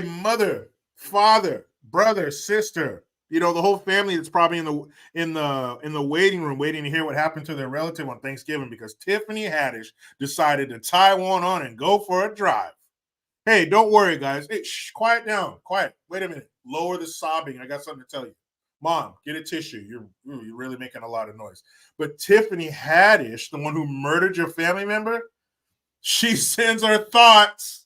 mother, father, brother, sister, the whole family that's probably in the waiting room waiting to hear what happened to their relative on Thanksgiving because Tiffany Haddish decided to tie one on and go for a drive. Hey, don't worry, guys. Hey, quiet down. Quiet. Wait a minute. Lower the sobbing. I got something to tell you. Mom, get a tissue. You're really making a lot of noise. But Tiffany Haddish, the one who murdered your family member, she sends her thoughts.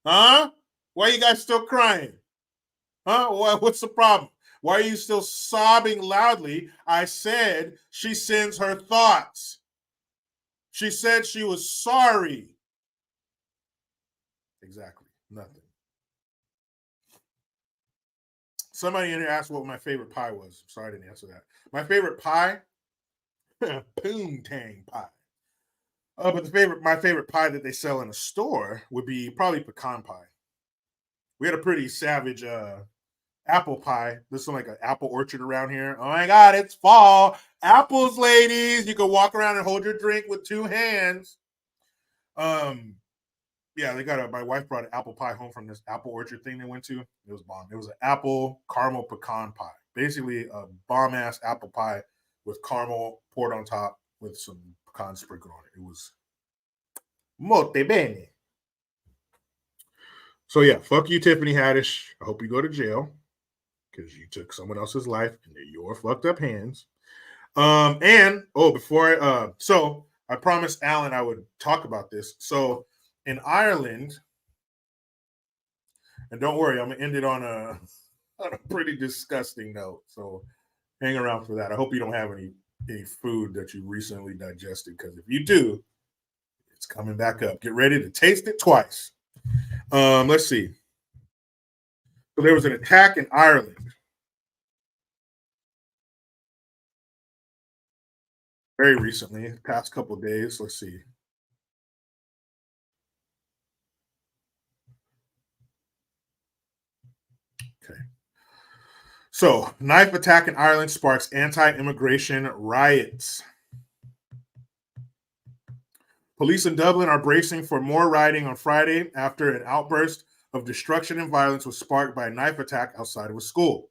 Huh? Why are you guys still crying? Huh? What's the problem? Why are you still sobbing loudly? I said she sends her thoughts. She said she was sorry. Exactly. Nothing. Somebody in here asked what my favorite pie was. Sorry, I didn't answer that. My favorite pie? Poontang pie. But my favorite pie that they sell in a store would be probably pecan pie. We had a pretty savage apple pie. This is like an apple orchard around here. Oh my God, it's fall. Apples, ladies. You can walk around and hold your drink with two hands. Yeah, my wife brought an apple pie home from this apple orchard thing they went to. It was bomb. It was an apple caramel pecan pie. Basically a bomb ass apple pie with caramel poured on top with some pecan sprinkled on it. It was molto bene. So yeah, fuck you, Tiffany Haddish. I hope you go to jail because you took someone else's life into your fucked up hands. So I promised Alan I would talk about this. So in Ireland, and don't worry, I'm gonna end it on a pretty disgusting note. So hang around for that. I hope you don't have any food that you recently digested, because if you do, it's coming back up. Get ready to taste it twice. Let's see. So there was an attack in Ireland. Very recently, past couple of days. Let's see. Okay. So, knife attack in Ireland sparks anti-immigration riots. Police in Dublin are bracing for more rioting on Friday after an outburst of destruction and violence was sparked by a knife attack outside of a school.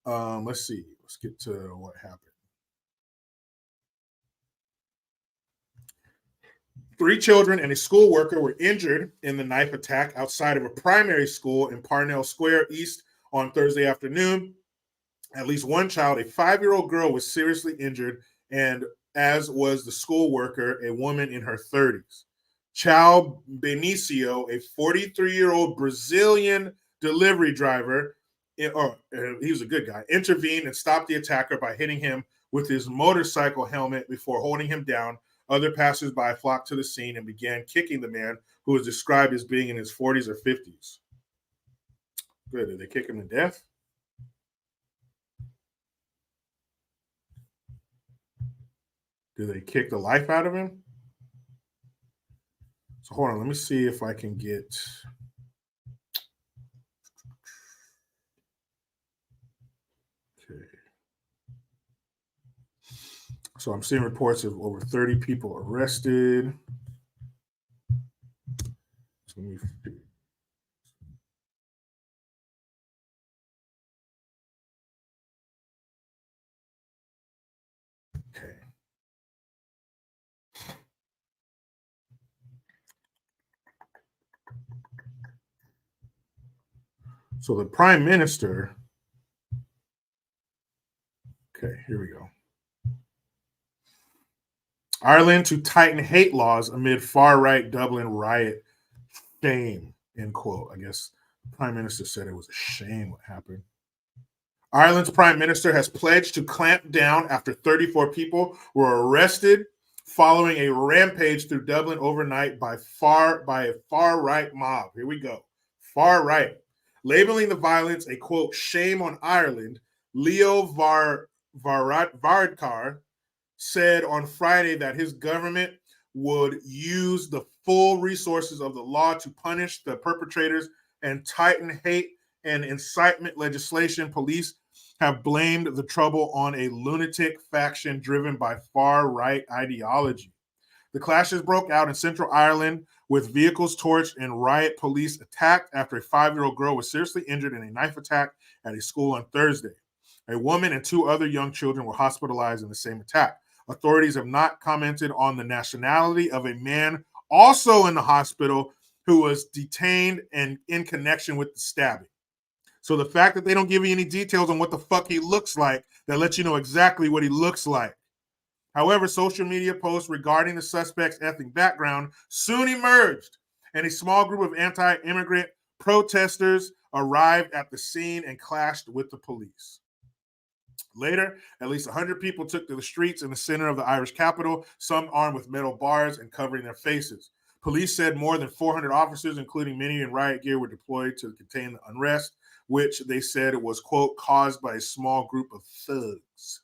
Let's see. Let's get to what happened. 3 children and a school worker were injured in the knife attack outside of a primary school in Parnell Square East on Thursday afternoon. At least one child, a 5-year-old girl, was seriously injured, and as was the school worker, a woman in her 30s. Chao Benicio, a 43-year-old Brazilian delivery driver, he was a good guy, intervened and stopped the attacker by hitting him with his motorcycle helmet before holding him down. Other passersby flocked to the scene and began kicking the man, who was described as being in his 40s or 50s. Good. Did they kick him to death? Did they kick the life out of him? So hold on. Let me see if I can get. Okay. So I'm seeing reports of over 30 people arrested. So let me see. Okay. So the prime minister. Okay, here we go. Ireland to tighten hate laws amid far-right Dublin riot. Shame, end quote. I guess the prime minister said it was a shame what happened. Ireland's prime minister has pledged to clamp down after 34 people were arrested following a rampage through Dublin overnight by a far-right mob. Here we go. Far right. Labeling the violence a, quote, shame on Ireland, Leo Varadkar said on Friday that his government would use the full resources of the law to punish the perpetrators and tighten hate and incitement legislation. Police have blamed the trouble on a lunatic faction driven by far-right ideology. The clashes broke out in central Ireland with vehicles torched and riot police attacked after a 5-year-old girl was seriously injured in a knife attack at a school on Thursday. A woman and 2 other young children were hospitalized in the same attack. Authorities have not commented on the nationality of a man also in the hospital who was detained and in connection with the stabbing. So the fact that they don't give you any details on what the fuck he looks like, that lets you know exactly what he looks like. However, social media posts regarding the suspect's ethnic background soon emerged, and a small group of anti-immigrant protesters arrived at the scene and clashed with the police. Later, at least 100 people took to the streets in the center of the Irish capital, some armed with metal bars and covering their faces. Police said more than 400 officers, including many in riot gear, were deployed to contain the unrest, which they said was, quote, caused by a small group of thugs.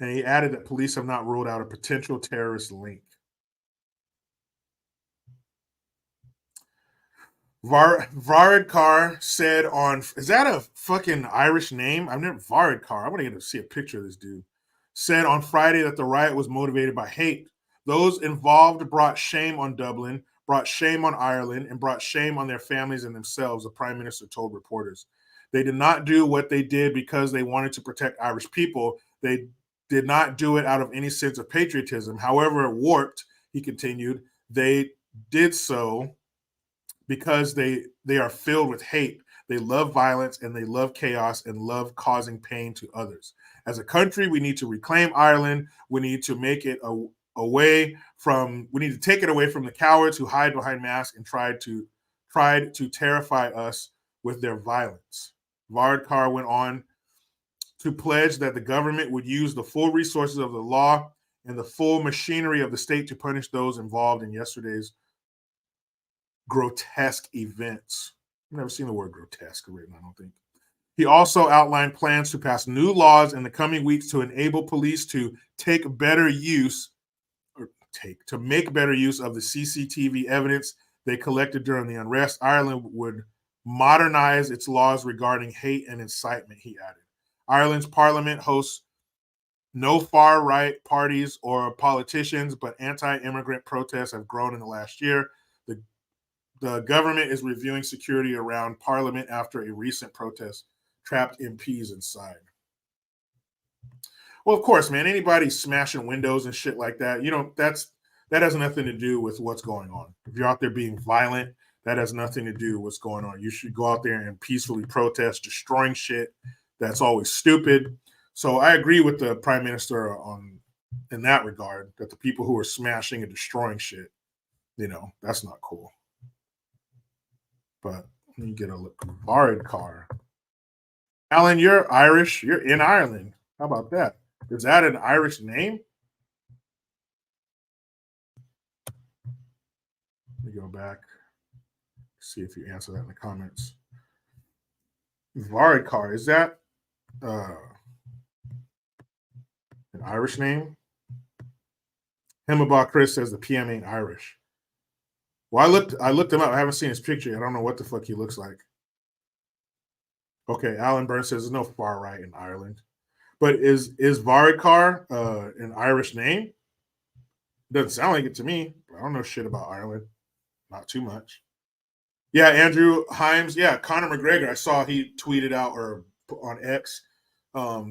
And he added that police have not ruled out a potential terrorist link. Varadkar said on, is that a fucking Irish name? I've never, Varadkar, I'm going to get to see a picture of this dude. Said on Friday that the riot was motivated by hate. Those involved brought shame on Dublin, brought shame on Ireland, and brought shame on their families and themselves, the Prime Minister told reporters. They did not do what they did because they wanted to protect Irish people. They did not do it out of any sense of patriotism. However warped, he continued, they did so because they are filled with hate. They love violence and they love chaos and love causing pain to others. As a country, we need to reclaim Ireland. We need to make it we need to take it away from the cowards who hide behind masks and tried to terrify us with their violence. Varadkar went on to pledge that the government would use the full resources of the law and the full machinery of the state to punish those involved in yesterday's grotesque events. I've never seen the word grotesque written, I don't think. He also outlined plans to pass new laws in the coming weeks to enable police to make better use of the CCTV evidence they collected during the unrest. Ireland would modernize its laws regarding hate and incitement, he added. Ireland's parliament hosts no far-right parties or politicians, but anti-immigrant protests have grown in the last year. The government is reviewing security around Parliament after a recent protest trapped MPs inside. Well, of course, man, anybody smashing windows and shit like that, that has nothing to do with what's going on. If you're out there being violent, that has nothing to do with what's going on. You should go out there and peacefully protest, destroying shit. That's always stupid. So I agree with the Prime Minister in that regard, that the people who are smashing and destroying shit, that's not cool. But let me get a look. Varadkar. Alan, you're Irish. You're in Ireland. How about that? Is that an Irish name? Let me go back. See if you answer that in the comments. Varadkar, is that an Irish name? Himaba Chris says the PM ain't Irish. Well, I looked him up. I haven't seen his picture. I don't know what the fuck he looks like. Okay, Alan Burns says there's no far right in Ireland. But is Varadkar an Irish name? Doesn't sound like it to me. I don't know shit about Ireland. Not too much. Yeah, Andrew Himes. Yeah, Conor McGregor. I saw he tweeted out or on X.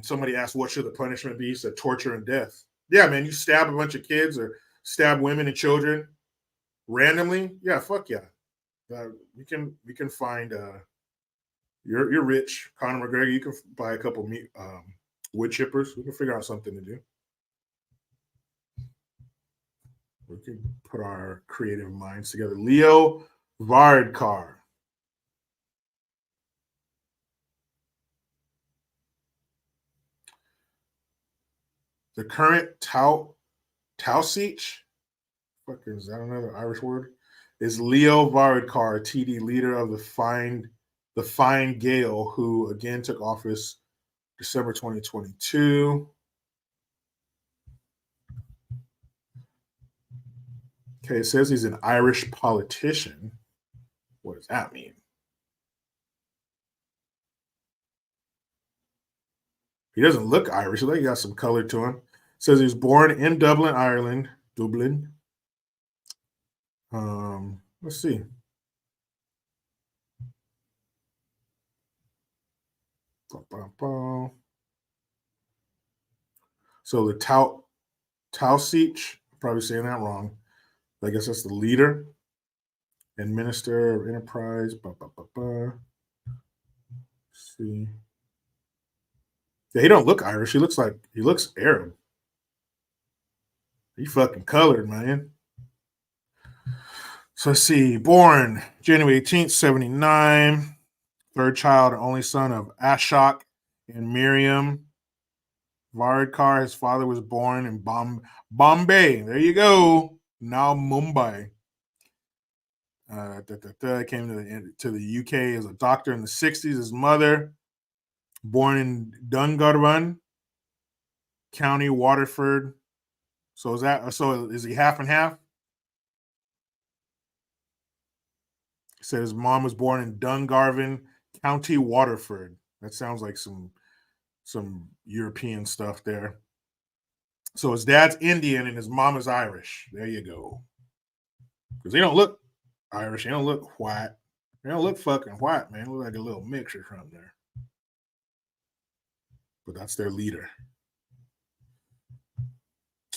Somebody asked, what should the punishment be? He said torture and death. Yeah, man, you stab a bunch of kids or stab women and children randomly. Yeah, fuck yeah. We can find. You're rich, Conor McGregor. You can buy a couple wood chippers. We can figure out something to do. We can put our creative minds together. Leo Varadkar. The current Taoiseach, fucking is that another Irish word? Is Leo Varadkar, TD leader of the Fine Gael, who again took office December 2022. Okay, it says he's an Irish politician. What does that mean? He doesn't look Irish. He got some color to him. It says he was born in Dublin, Ireland. Dublin. Let's see. So the Taoiseach, probably saying that wrong. I guess that's the leader and Minister of Enterprise. Let's see. Yeah, he don't look Irish. He looks Arab. He fucking colored, man. So let's see. Born January 18th, 79. Third child and only son of Ashok and Miriam Varadkar. His father was born in Bombay. There you go. Now Mumbai. Came to the UK as a doctor in the 60s. His mother, born in Dungarvan, County Waterford. So is he half and half? He said his mom was born in Dungarvan, County Waterford. That sounds like some European stuff there. So his dad's Indian and his mom is Irish. There you go. Because they don't look Irish. They don't look white. They don't look fucking white, man. They look like a little mixture from there. But that's their leader.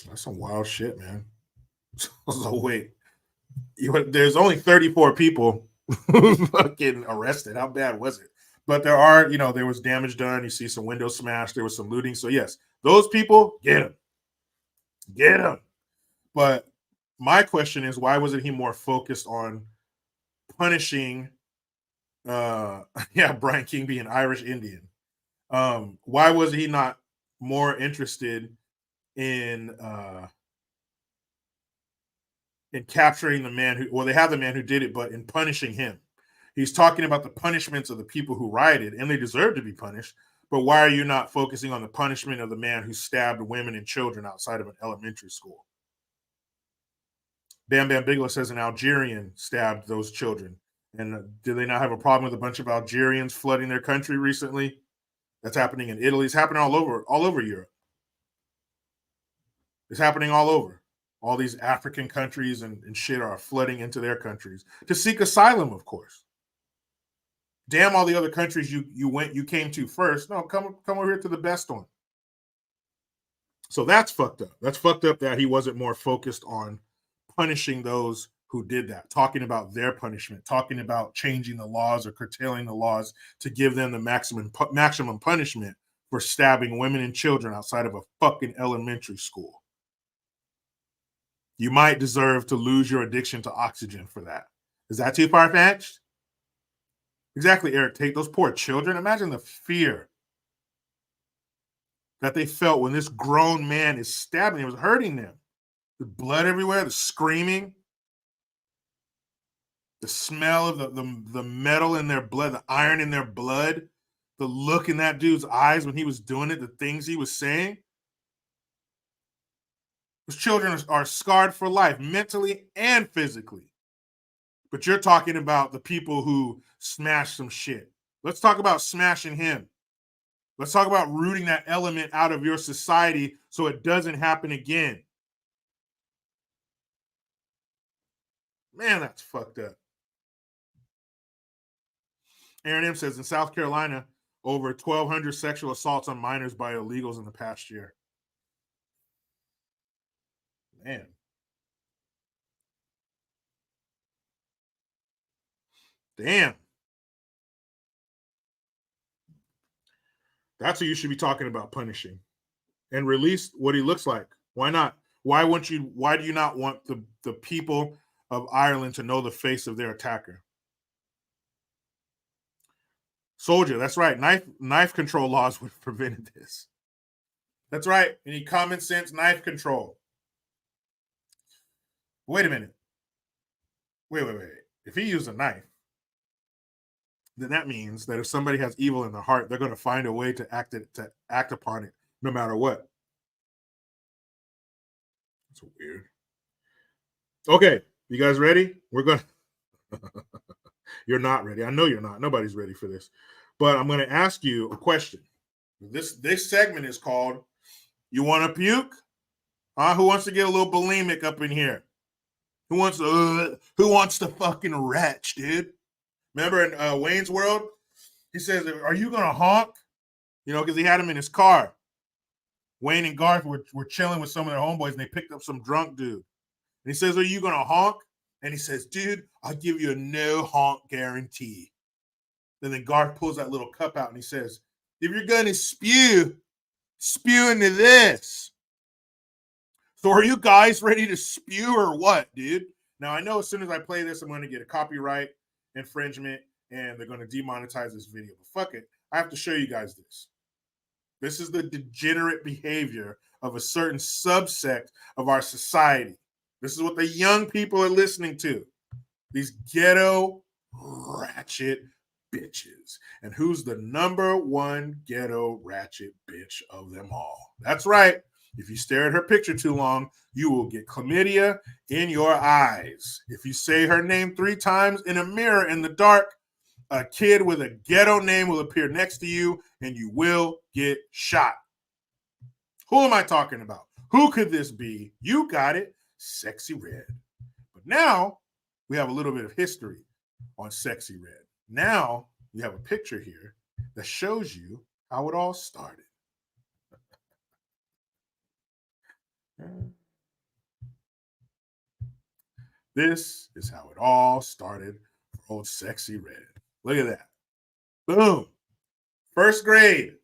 That's some wild shit, man. So wait, there's only 34 people fucking arrested. How bad was it? But there are, there was damage done. You see some windows smashed. There was some looting. So yes, those people, get them. But my question is, why wasn't he more focused on punishing? Brian King being Irish Indian. Why was he not more interested in capturing the man who? They have the man who did it, but in punishing him. He's talking about the punishments of the people who rioted, and they deserve to be punished. But why are you not focusing on the punishment of the man who stabbed women and children outside of an elementary school? Bam Bam Bigelow says an Algerian stabbed those children. And do they not have a problem with a bunch of Algerians flooding their country recently? That's happening in Italy. It's happening all over Europe. It's happening all over. All these African countries and shit are flooding into their countries to seek asylum, of course. Damn all the other countries you came to first. No, come over here to the best one. So that's fucked up. That's fucked up that he wasn't more focused on punishing those who did that, talking about their punishment, talking about changing the laws or curtailing the laws to give them the maximum punishment for stabbing women and children outside of a fucking elementary school. You might deserve to lose your addiction to oxygen for that. Is that too far-fetched? Exactly, Eric. Take those poor children. Imagine the fear that they felt when this grown man is stabbing. It was hurting them. The blood everywhere, the screaming, the smell of the metal in their blood, the iron in their blood, the look in that dude's eyes when he was doing it, the things he was saying. Those children are scarred for life, mentally and physically. But you're talking about the people who smashed some shit. Let's talk about smashing him. Let's talk about rooting that element out of your society so it doesn't happen again. Man, that's fucked up. Aaron M. says in South Carolina, over 1,200 sexual assaults on minors by illegals in the past year. Man. Damn. That's what you should be talking about, punishing. And release what he looks like. Why not? Why do you not want the people of Ireland to know the face of their attacker? Soldier, that's right. Knife control laws would have prevented this. That's right. You need common sense knife control. Wait a minute. Wait. If he used a knife, then that means that if somebody has evil in their heart, they're going to find a way to act upon it, no matter what. That's weird. Okay, you guys ready? We're going to... You're not ready. I know you're not. Nobody's ready for this. But I'm going to ask you a question. This segment is called, You Want to Puke? Who wants to get a little bulimic up in here? Who wants to fucking retch, dude? Remember in Wayne's World? He says, are you going to honk? Because he had him in his car. Wayne and Garth were chilling with some of their homeboys, and they picked up some drunk dude. And he says, are you going to honk? And he says, dude, I'll give you a no honk guarantee. And then Garth pulls that little cup out, and he says, if you're going to spew into this. So are you guys ready to spew or what, dude? Now, I know as soon as I play this, I'm going to get a copyright infringement, and they're going to demonetize this video. But fuck it. I have to show you guys this. This is the degenerate behavior of a certain subsect of our society. This is what the young people are listening to. These ghetto, ratchet, bitches. And who's the number one ghetto ratchet bitch of them all? That's right. If you stare at her picture too long, you will get chlamydia in your eyes. If you say her name 3 times in a mirror in the dark, a kid with a ghetto name will appear next to you and you will get shot. Who am I talking about? Who could this be? You got it, Sexy Red. But now we have a little bit of history on Sexy Red. Now we have a picture here that shows you how it all started. This is how it all started for old Sexy Red. Look at that. Boom. First grade.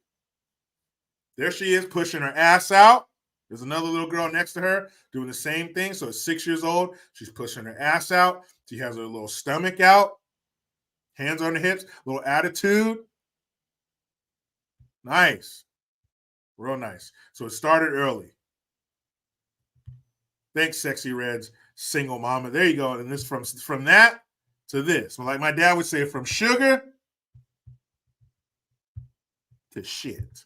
There she is pushing her ass out. There's another little girl next to her doing the same thing. So at 6 years old, she's pushing her ass out. She has her little stomach out, hands on the hips, little attitude. Nice. Real nice. So it started early. Thanks, Sexy Red's single mama. There you go. And this from that to this. Like my dad would say, from sugar to shit.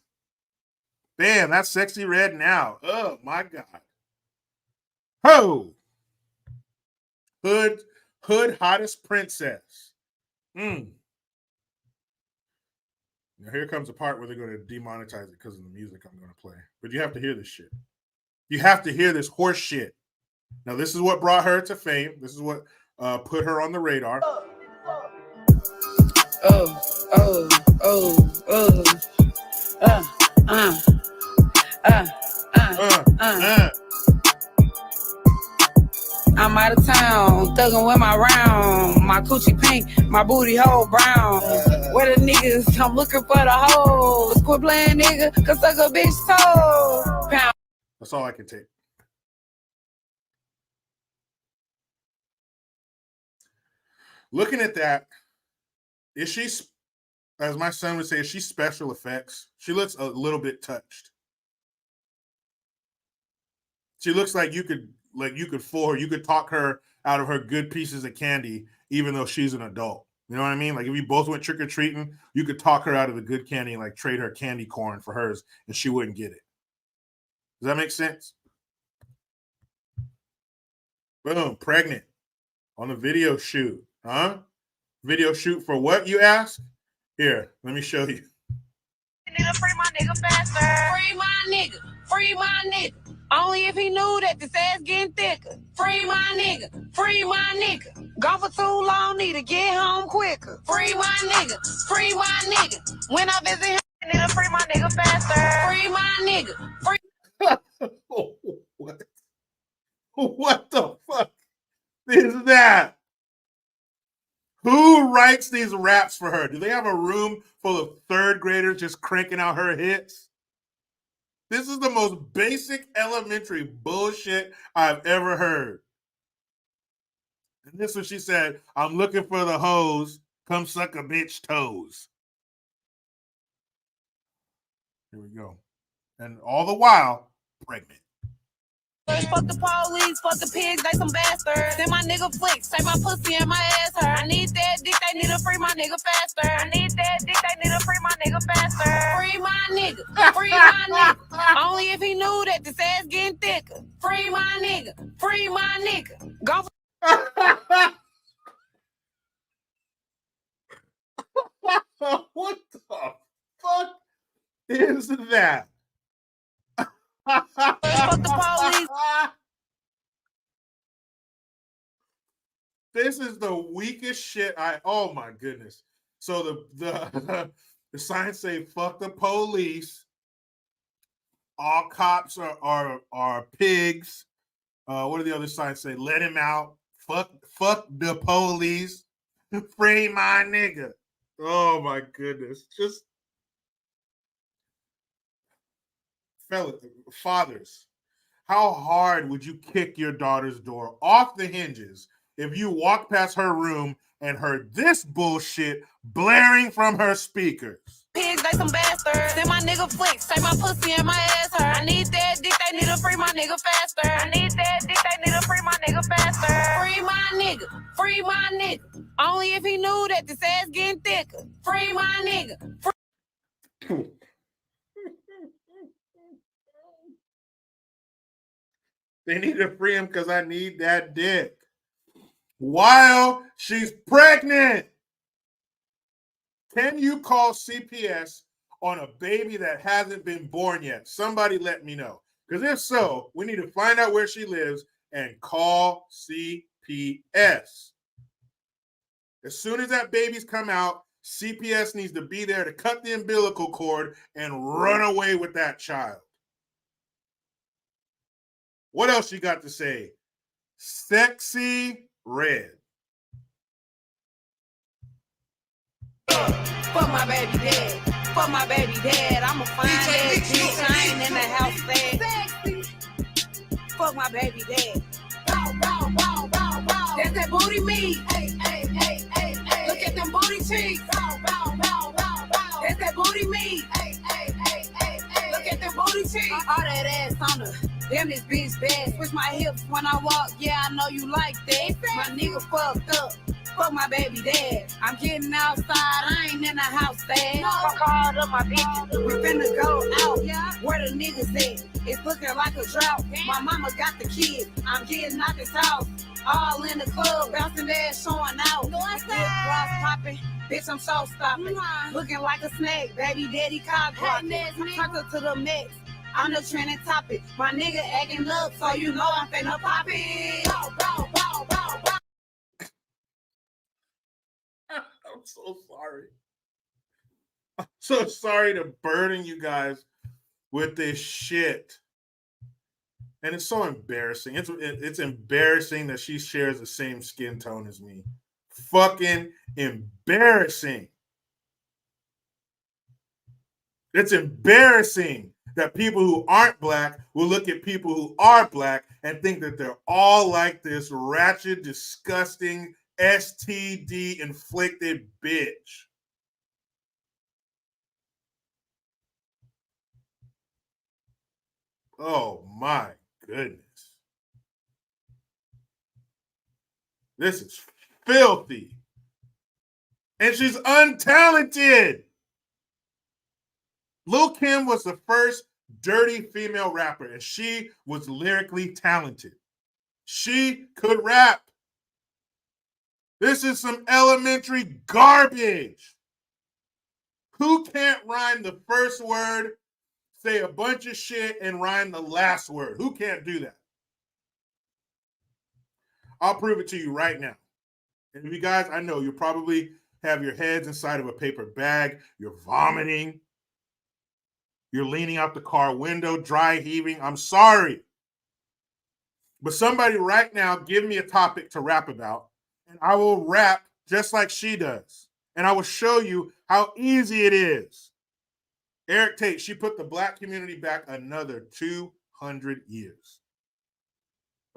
Bam, that's Sexy Red now. Oh, my God. Ho! Hood hottest princess. Now here comes the part where they're going to demonetize it because of the music I'm going to play. But you have to hear this shit. You have to hear this horse shit. Now, this is what brought her to fame. This is what put her on the radar. I'm out of town, thugging with my round. My coochie pink, my booty hole brown. Where the niggas, I'm looking for the hoes. Quit playing nigga, cause suck a bitch toe. Pound. That's all I can take. Looking at that, is she, as my son would say, is she special effects? She looks a little bit touched. She looks like you could fool her. You could talk her out of her good pieces of candy, even though she's an adult. You know what I mean? Like if you both went trick-or-treating, you could talk her out of the good candy and like trade her candy corn for hers, and she wouldn't get it. Does that make sense? Boom, pregnant on a video shoot. Huh? Video shoot for what, you ask? Here, let me show you. Nigga, free my nigga faster. Free my nigga. Free my nigga. Only if he knew that this ass getting thicker. Free my nigga. Free my nigga. Gone for too long, need to get home quicker. Free my nigga. Free my nigga. When I visit him, nigga, free my nigga faster. Free my nigga. Free. What the fuck is that? Who writes these raps for her? Do they have a room full of third graders just cranking out her hits? This is the most basic elementary bullshit I've ever heard. And this is what she said, I'm looking for the hoes, come suck a bitch toes. Here we go. And all the while, pregnant. Fuck the police, fuck the pigs, they some bastards. Send my nigga flicks, say my pussy and my ass hurt. I need that dick, they need to free my nigga faster. I need that dick, they need to free my nigga faster. Free my nigga, free my nigga. Only if he knew that this ass getting thicker. Free my nigga, free my nigga. Go. What the fuck is that? Fuck the police. This is the weakest shit oh my goodness. So the signs say fuck the police. All cops are pigs. What do the other signs say? Let him out. Fuck the police. Free my nigga. Oh my goodness. Just fathers, how hard would you kick your daughter's door off the hinges if you walked past her room and heard this bullshit blaring from her speakers? Pigs, they some bastards. Then my nigga flicks, say my pussy and my ass hurt. I need that dick, they need to free my nigga faster. I need that dick, they need to free my nigga faster. Free my nigga, free my nigga. Only if he knew that this ass getting thicker. Free my nigga. They need to free him because I need that dick. While she's pregnant. Can you call CPS on a baby that hasn't been born yet? Somebody let me know. Because if so, we need to find out where she lives and call CPS. As soon as that baby's come out, CPS needs to be there to cut the umbilical cord and run away with that child. What else you got to say? Sexy Red. Fuck my baby dad. Fuck my baby dad. I'ma find that bitch. I ain't in the house fast. Fuck my baby dad. That's that booty meat. Look at them booty cheeks. That's that booty meat. Look at them booty cheeks. All that ass on her. Damn, this bitch bad. Switch my hips when I walk. Yeah, I know you like that. My nigga fucked up. Fuck my baby dad. I'm getting outside. I ain't in the house fast. I called up my bitches. We finna go out. Yeah. Where the niggas at? It's looking like a drought. My mama got the kids. I'm getting out this house. All in the club. Bouncing ass showing out. Gloss popping. Bitch, I'm so stopping. Looking like a snake. Baby daddy cock blocking. Tuck her to the mix. I'm the trending topic. My nigga acting up, so you know I'm finna pop it. I'm so sorry. I'm so sorry to burden you guys with this shit. And it's so embarrassing. It's embarrassing that she shares the same skin tone as me. Fucking embarrassing. It's embarrassing that people who aren't black will look at people who are black and think that they're all like this ratchet, disgusting, STD inflicted bitch. Oh my goodness. This is filthy. And she's untalented. Lil' Kim was the first dirty female rapper, and she was lyrically talented. She could rap. This is some elementary garbage. Who can't rhyme the first word, say a bunch of shit, and rhyme the last word? Who can't do that? I'll prove it to you right now. And you guys, I know you probably have your heads inside of a paper bag. You're vomiting. You're leaning out the car window, dry heaving. I'm sorry. But somebody right now give me a topic to rap about, and I will rap just like she does. And I will show you how easy it is. Eric Tate, she put the black community back another 200 years.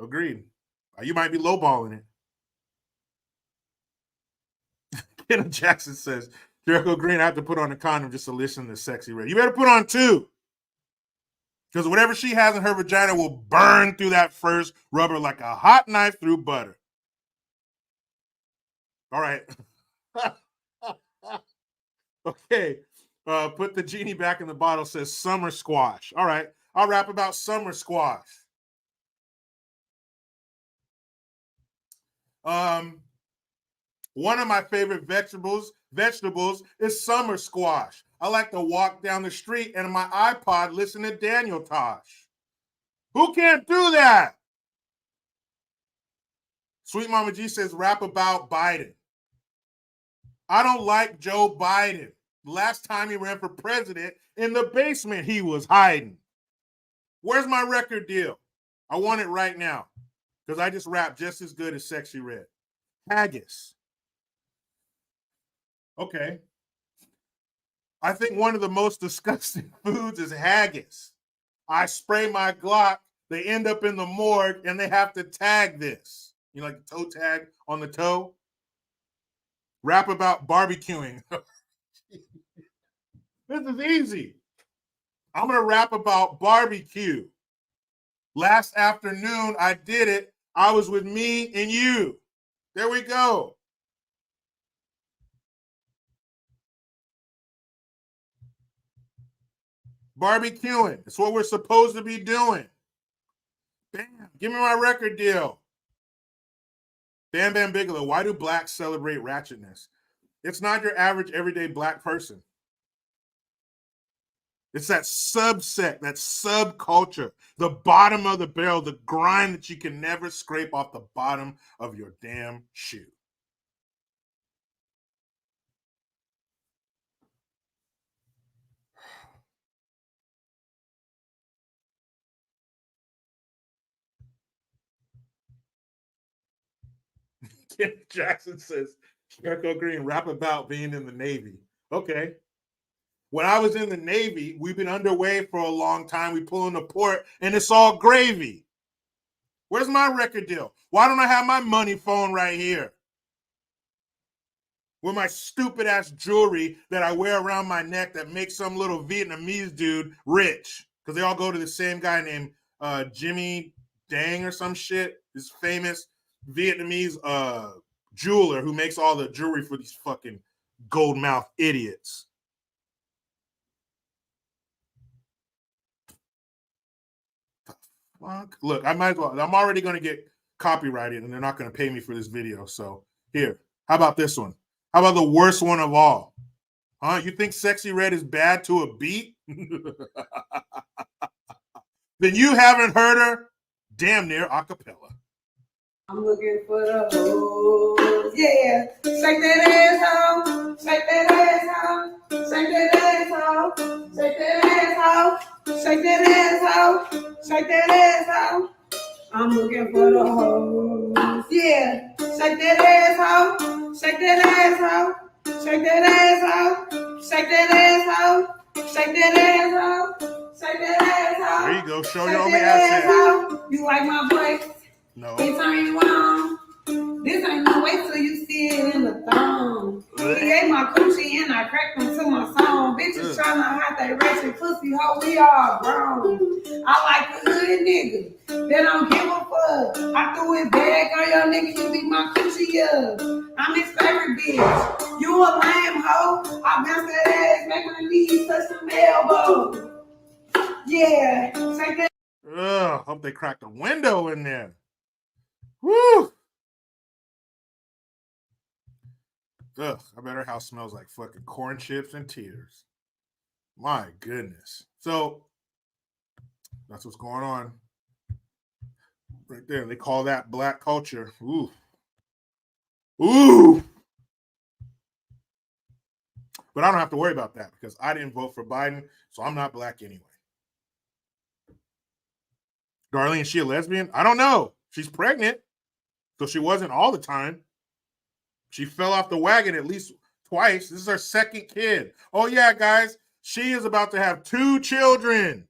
Agreed. You might be lowballing it. Kenna Jackson says, Jericho Green, I have to put on a condom just to listen to Sexy Red. You better put on two. Because whatever she has in her vagina will burn through that first rubber like a hot knife through butter. All right. Okay. Put the genie back in the bottle, says summer squash. All right. I'll rap about summer squash. One of my favorite vegetables is summer squash. I like to walk down the street and my iPod listen to Daniel Tosh. Who can't do that? Sweet Mama G says rap about Biden. I don't like Joe Biden. Last time he ran for president, in the basement he was hiding. Where's my record deal? I want it right now because I just rap just as good as Sexy Red. Haggis. Okay. I think one of the most disgusting foods is haggis. I spray my Glock, they end up in the morgue, and they have to tag this. You know, like the toe tag on the toe? Rap about barbecuing. This is easy. I'm going to rap about barbecue. Last afternoon, I did it. I was with me and you. There we go. Barbecuing. It's what we're supposed to be doing. Bam. Give me my record deal. Bam Bam Bigelow. Why do blacks celebrate ratchetness? It's not your average everyday black person. It's that subset, that subculture, the bottom of the barrel, the grind that you can never scrape off the bottom of your damn shoe. Kim Jackson says, Jericho Green, rap about being in the Navy. Okay. When I was in the Navy, we've been underway for a long time. We pull in the port and it's all gravy. Where's my record deal? Why don't I have my money phone right here? With my stupid ass jewelry that I wear around my neck that makes some little Vietnamese dude rich. Because they all go to the same guy named Jimmy Dang or some shit. This famous Vietnamese jeweler who makes all the jewelry for these fucking gold mouth idiots. Fuck. Look, I might as well. I'm already going to get copyrighted and they're not going to pay me for this video. So here, how about this one? How about the worst one of all? Huh? You think Sexy Red is bad to a beat? Then you haven't heard her damn near a cappella. I'm looking for the hoes, yeah. Shake that asshole, shake that asshole, shake that asshole, shake that asshole, shake that asshole, shake that asshole. I'm looking for the hoes, yeah. Shake that asshole, shake that asshole, shake that asshole, shake that asshole, shake that asshole, shake that asshole. There you go. Show your only asset. You like my voice? No. It turn you on. This ain't no way till you see it in the thong. He ate my coochie and I cracked him to my song. Bitches tryna hide they ratchet pussy, ho, we all grown. I like a hood nigga that don't give a fuck. I threw it back on your nigga, you beat my coochie up. I'm his favorite bitch. You a lame hoe. I bounce that ass, make my knees touch some elbow. Yeah, take that. Ugh, hope they cracked a window in there. Woo! Ugh, I bet her house smells like fucking corn chips and tears. My goodness. So, that's what's going on. Right there. They call that black culture. Ooh. Ooh! But I don't have to worry about that because I didn't vote for Biden, so I'm not black anyway. Darlene, is she a lesbian? I don't know. She's pregnant, so she wasn't all the time. She fell off the wagon at least twice. This is her second kid. Oh, yeah, guys. She is about to have 2 children.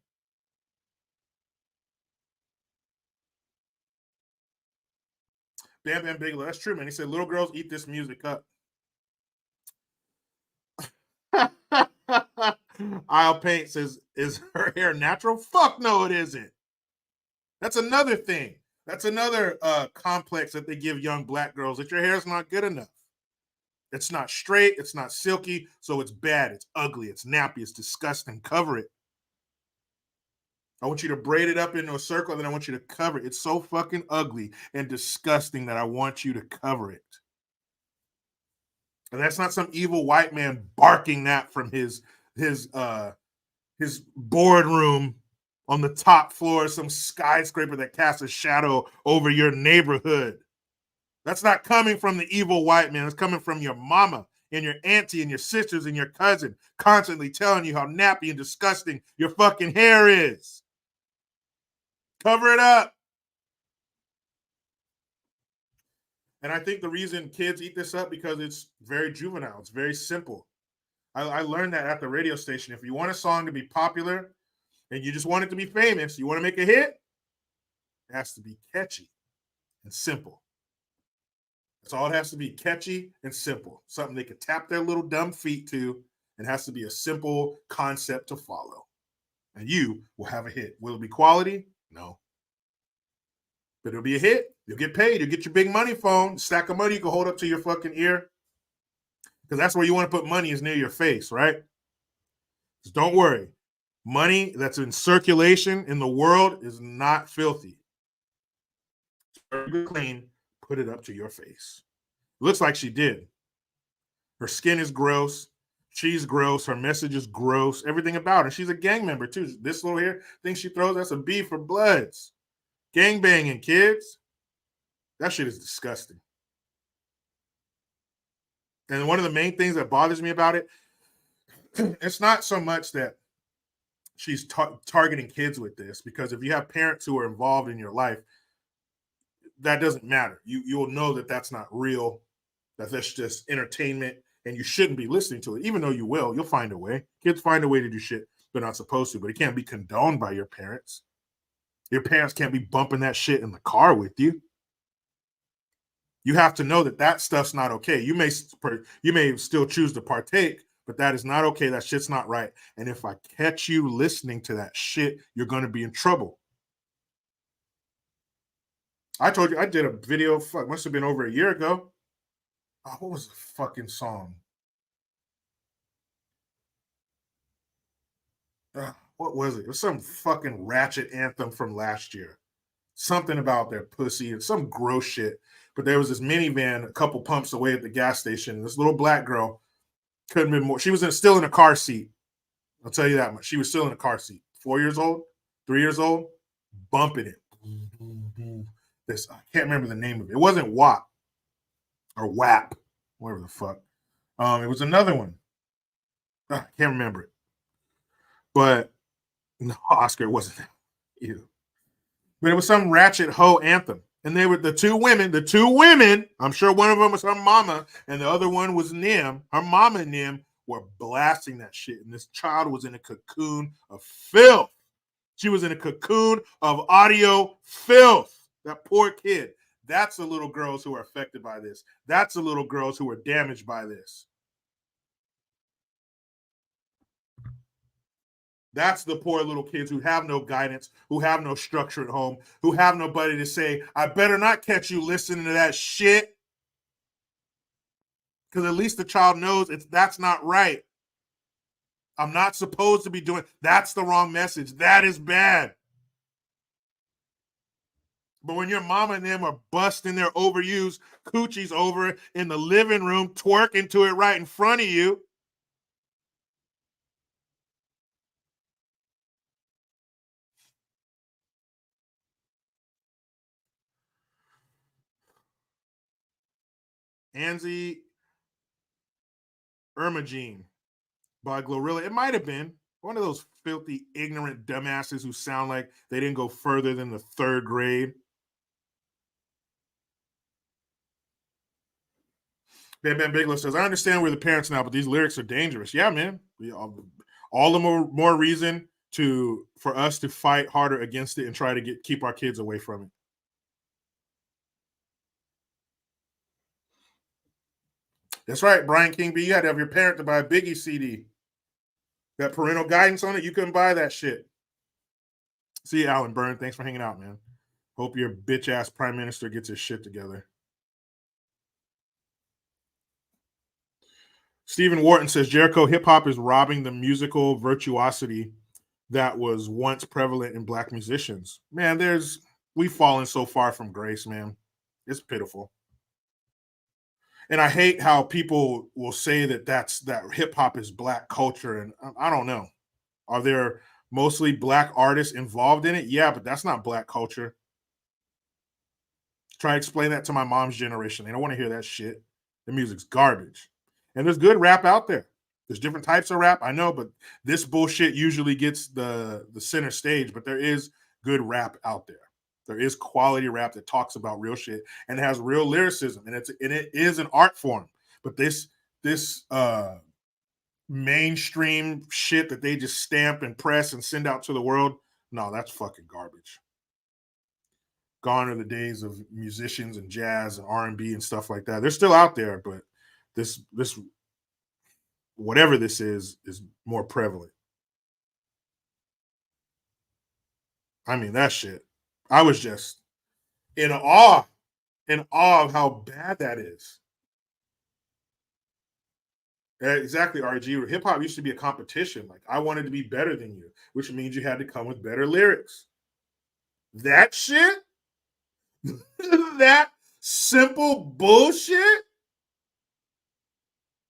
Bam Bam Bigelow. That's true, man. He said, little girls eat this music up. Isle Paint says, is her hair natural? Fuck no, it isn't. That's another thing. That's another complex that they give young black girls, that your hair is not good enough. It's not straight. It's not silky. So it's bad. It's ugly. It's nappy. It's disgusting. Cover it. I want you to braid it up into a circle, and then I want you to cover it. It's so fucking ugly and disgusting that I want you to cover it. And that's not some evil white man barking that from his boardroom on the top floor of some skyscraper that casts a shadow over your neighborhood. That's not coming from the evil white man. It's coming from your mama and your auntie and your sisters and your cousin constantly telling you how nappy and disgusting your fucking hair is. Cover it up. And I think the reason kids eat this up because it's very juvenile. It's very simple. I learned that at the radio station. If you want a song to be popular and you just want it to be famous, you want to make a hit, it has to be catchy and simple. That's all it has to be, catchy and simple. Something they could tap their little dumb feet to It has to be a simple concept to follow. And you will have a hit. Will it be quality? No. But it'll be a hit. You'll get paid. You'll get your big money phone, stack of money you can hold up to your fucking ear. Because that's where you want to put money, is near your face, right? Just don't worry. Money that's in circulation in the world is not filthy. Clean, put it up to your face. Looks like she did. Her skin is gross. She's gross. Her message is gross. Everything about her. She's a gang member, too. This little hair thing she throws, that's a B for Bloods. Gang banging, kids. That shit is disgusting. And one of the main things that bothers me about it, it's not so much that she's targeting kids with this, because if you have parents who are involved in your life, that doesn't matter. You'll know that that's not real, that that's just entertainment, and you shouldn't be listening to it, even though you will. You'll find a way. Kids find a way to do shit they're not supposed to, but it can't be condoned by your parents. Your parents can't be bumping that shit in the car with you. You have to know that that stuff's not okay. You may still choose to partake, but that is not okay. That shit's not right. And if I catch you listening to that shit, you're going to be in trouble. I told you I did a video, must have been over a year ago. Oh, what was the fucking song? What was it? It was some fucking ratchet anthem from last year. Something about their pussy and some gross shit. But there was this minivan a couple pumps away at the gas station. This little black girl, couldn't be more. She was still in a car seat. I'll tell you that much. She was still in a car seat. 4 years old, 3 years old, bumping it. This, I can't remember the name of it. It wasn't WAP or WAP, whatever the fuck. It was another one. I can't remember it. But no, Oscar, it wasn't that. Ew. But it was some ratchet hoe anthem. And they were the two women, I'm sure one of them was her mama, and the other one was Nim. Her mama and Nim were blasting that shit. And this child was in a cocoon of filth. She was in a cocoon of audio filth. That poor kid. That's the little girls who are affected by this. That's the little girls who are damaged by this. That's the poor little kids who have no guidance, who have no structure at home, who have nobody to say, I better not catch you listening to that shit. Because at least the child knows that's not right. I'm not supposed to be doing, that's the wrong message. That is bad. But when your mama and them are busting their overused coochies over in the living room, twerking to it right in front of you, Anzi Ermagine by Glorilla. It might have been one of those filthy, ignorant dumbasses who sound like they didn't go further than the third grade. Batman Bigelow says, I understand we're the parents now, but these lyrics are dangerous. Yeah, man. All the more reason for us to fight harder against it and try to keep our kids away from it. That's right, Brian King B. You had to have your parent to buy a Biggie CD. That parental guidance on it, you couldn't buy that shit. See you, Alan Byrne. Thanks for hanging out, man. Hope your bitch-ass prime minister gets his shit together. Stephen Wharton says, Jericho, hip-hop is robbing the musical virtuosity that was once prevalent in black musicians. Man, we've fallen so far from grace, man. It's pitiful. And I hate how people will say that hip hop is black culture. And I don't know. Are there mostly black artists involved in it? Yeah, but that's not black culture. Try to explain that to my mom's generation. They don't want to hear that shit. The music's garbage. And there's good rap out there. There's different types of rap, I know, but this bullshit usually gets the center stage. But there is good rap out there. There is quality rap that talks about real shit and has real lyricism, and it is an art form. But this mainstream shit that they just stamp and press and send out to the world, no, that's fucking garbage. Gone are the days of musicians and jazz and R&B and stuff like that. They're still out there, but this whatever this is more prevalent. I mean, that shit. I was just in awe of how bad that is. Exactly, RG. Hip hop used to be a competition. Like, I wanted to be better than you, which means you had to come with better lyrics. That shit? That simple bullshit?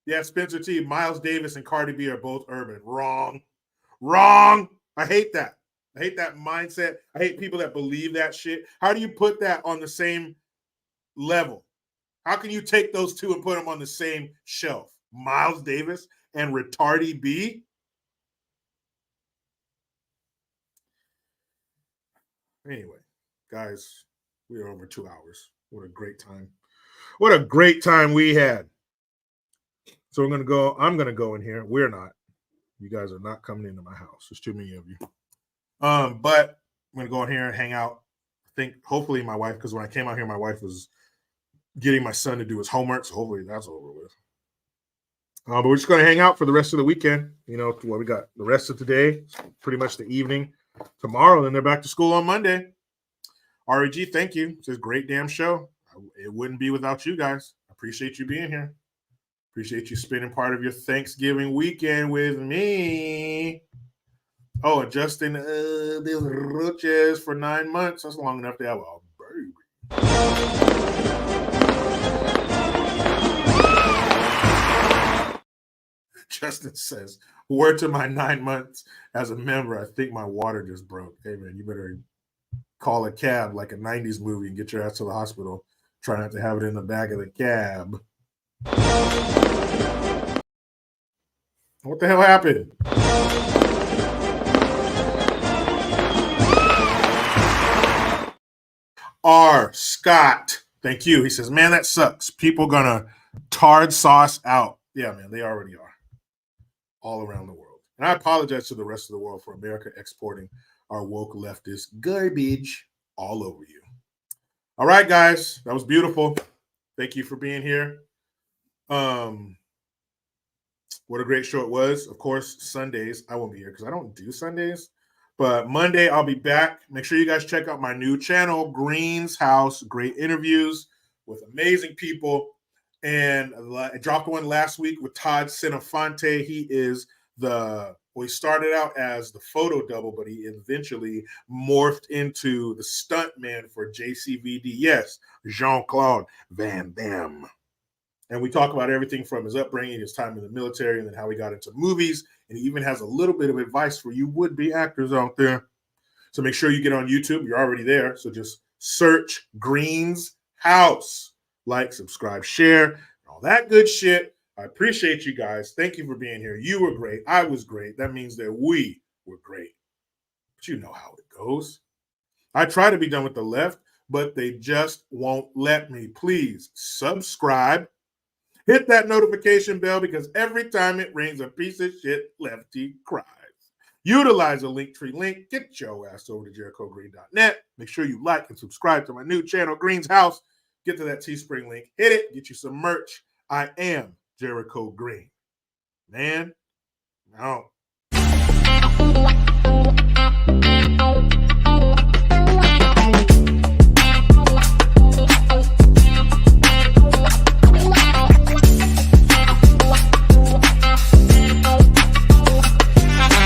Yeah, Spencer T, Miles Davis, and Cardi B are both urban. Wrong. I hate that. I hate that mindset. I hate people that believe that shit. How do you put that on the same level? How can you take those two and put them on the same shelf? Miles Davis and Retardy B? Anyway, guys, we are over 2 hours. What a great time. What a great time we had. So I'm going to go in here. We're not. You guys are not coming into my house. There's too many of you. But I'm going to go in here and hang out. I think hopefully my wife, because when I came out here, my wife was getting my son to do his homework. So hopefully that's over with. But we're just going to hang out for the rest of the weekend. You know, we got the rest of today, pretty much the evening. Tomorrow, then they're back to school on Monday. REG, thank you. It's a great damn show. It wouldn't be without you guys. I appreciate you being here. Appreciate you spending part of your Thanksgiving weekend with me. Oh, and Justin, these roaches for 9 months. That's long enough to have a baby. Justin says, word to my 9 months as a member. I think my water just broke. Hey, man, you better call a cab like a 90s movie and get your ass to the hospital. Try not to have it in the back of the cab. What the hell happened? R. Scott, thank you. He says, man, that sucks. People gonna tard sauce out. Yeah, man, they already are. All around the world. And I apologize to the rest of the world for America exporting our woke leftist garbage all over you. All right, guys, that was beautiful. Thank you for being here. What a great show it was. Of course, Sundays, I won't be here because I don't do Sundays. But Monday, I'll be back. Make sure you guys check out my new channel, Green's House. Great interviews with amazing people. And I dropped one last week with Todd Cinefonte. He is he started out as the photo double, but he eventually morphed into the stunt man for JCVD. Yes, Jean-Claude Van Damme. And we talk about everything from his upbringing, his time in the military, and then how he got into movies. And he even has a little bit of advice for you would-be actors out there. So make sure you get on YouTube. You're already there. So just search Green's House. Like, subscribe, share, all that good shit. I appreciate you guys. Thank you for being here. You were great. I was great. That means that we were great. But you know how it goes. I try to be done with the left, but they just won't let me. Please subscribe. Hit that notification bell because every time it rings, a piece of shit lefty cries. Utilize a Linktree link. Get your ass over to JerichoGreen.net. Make sure you like and subscribe to my new channel, Green's House. Get to that Teespring link. Hit it. Get you some merch. I am Jericho Green. Man, out.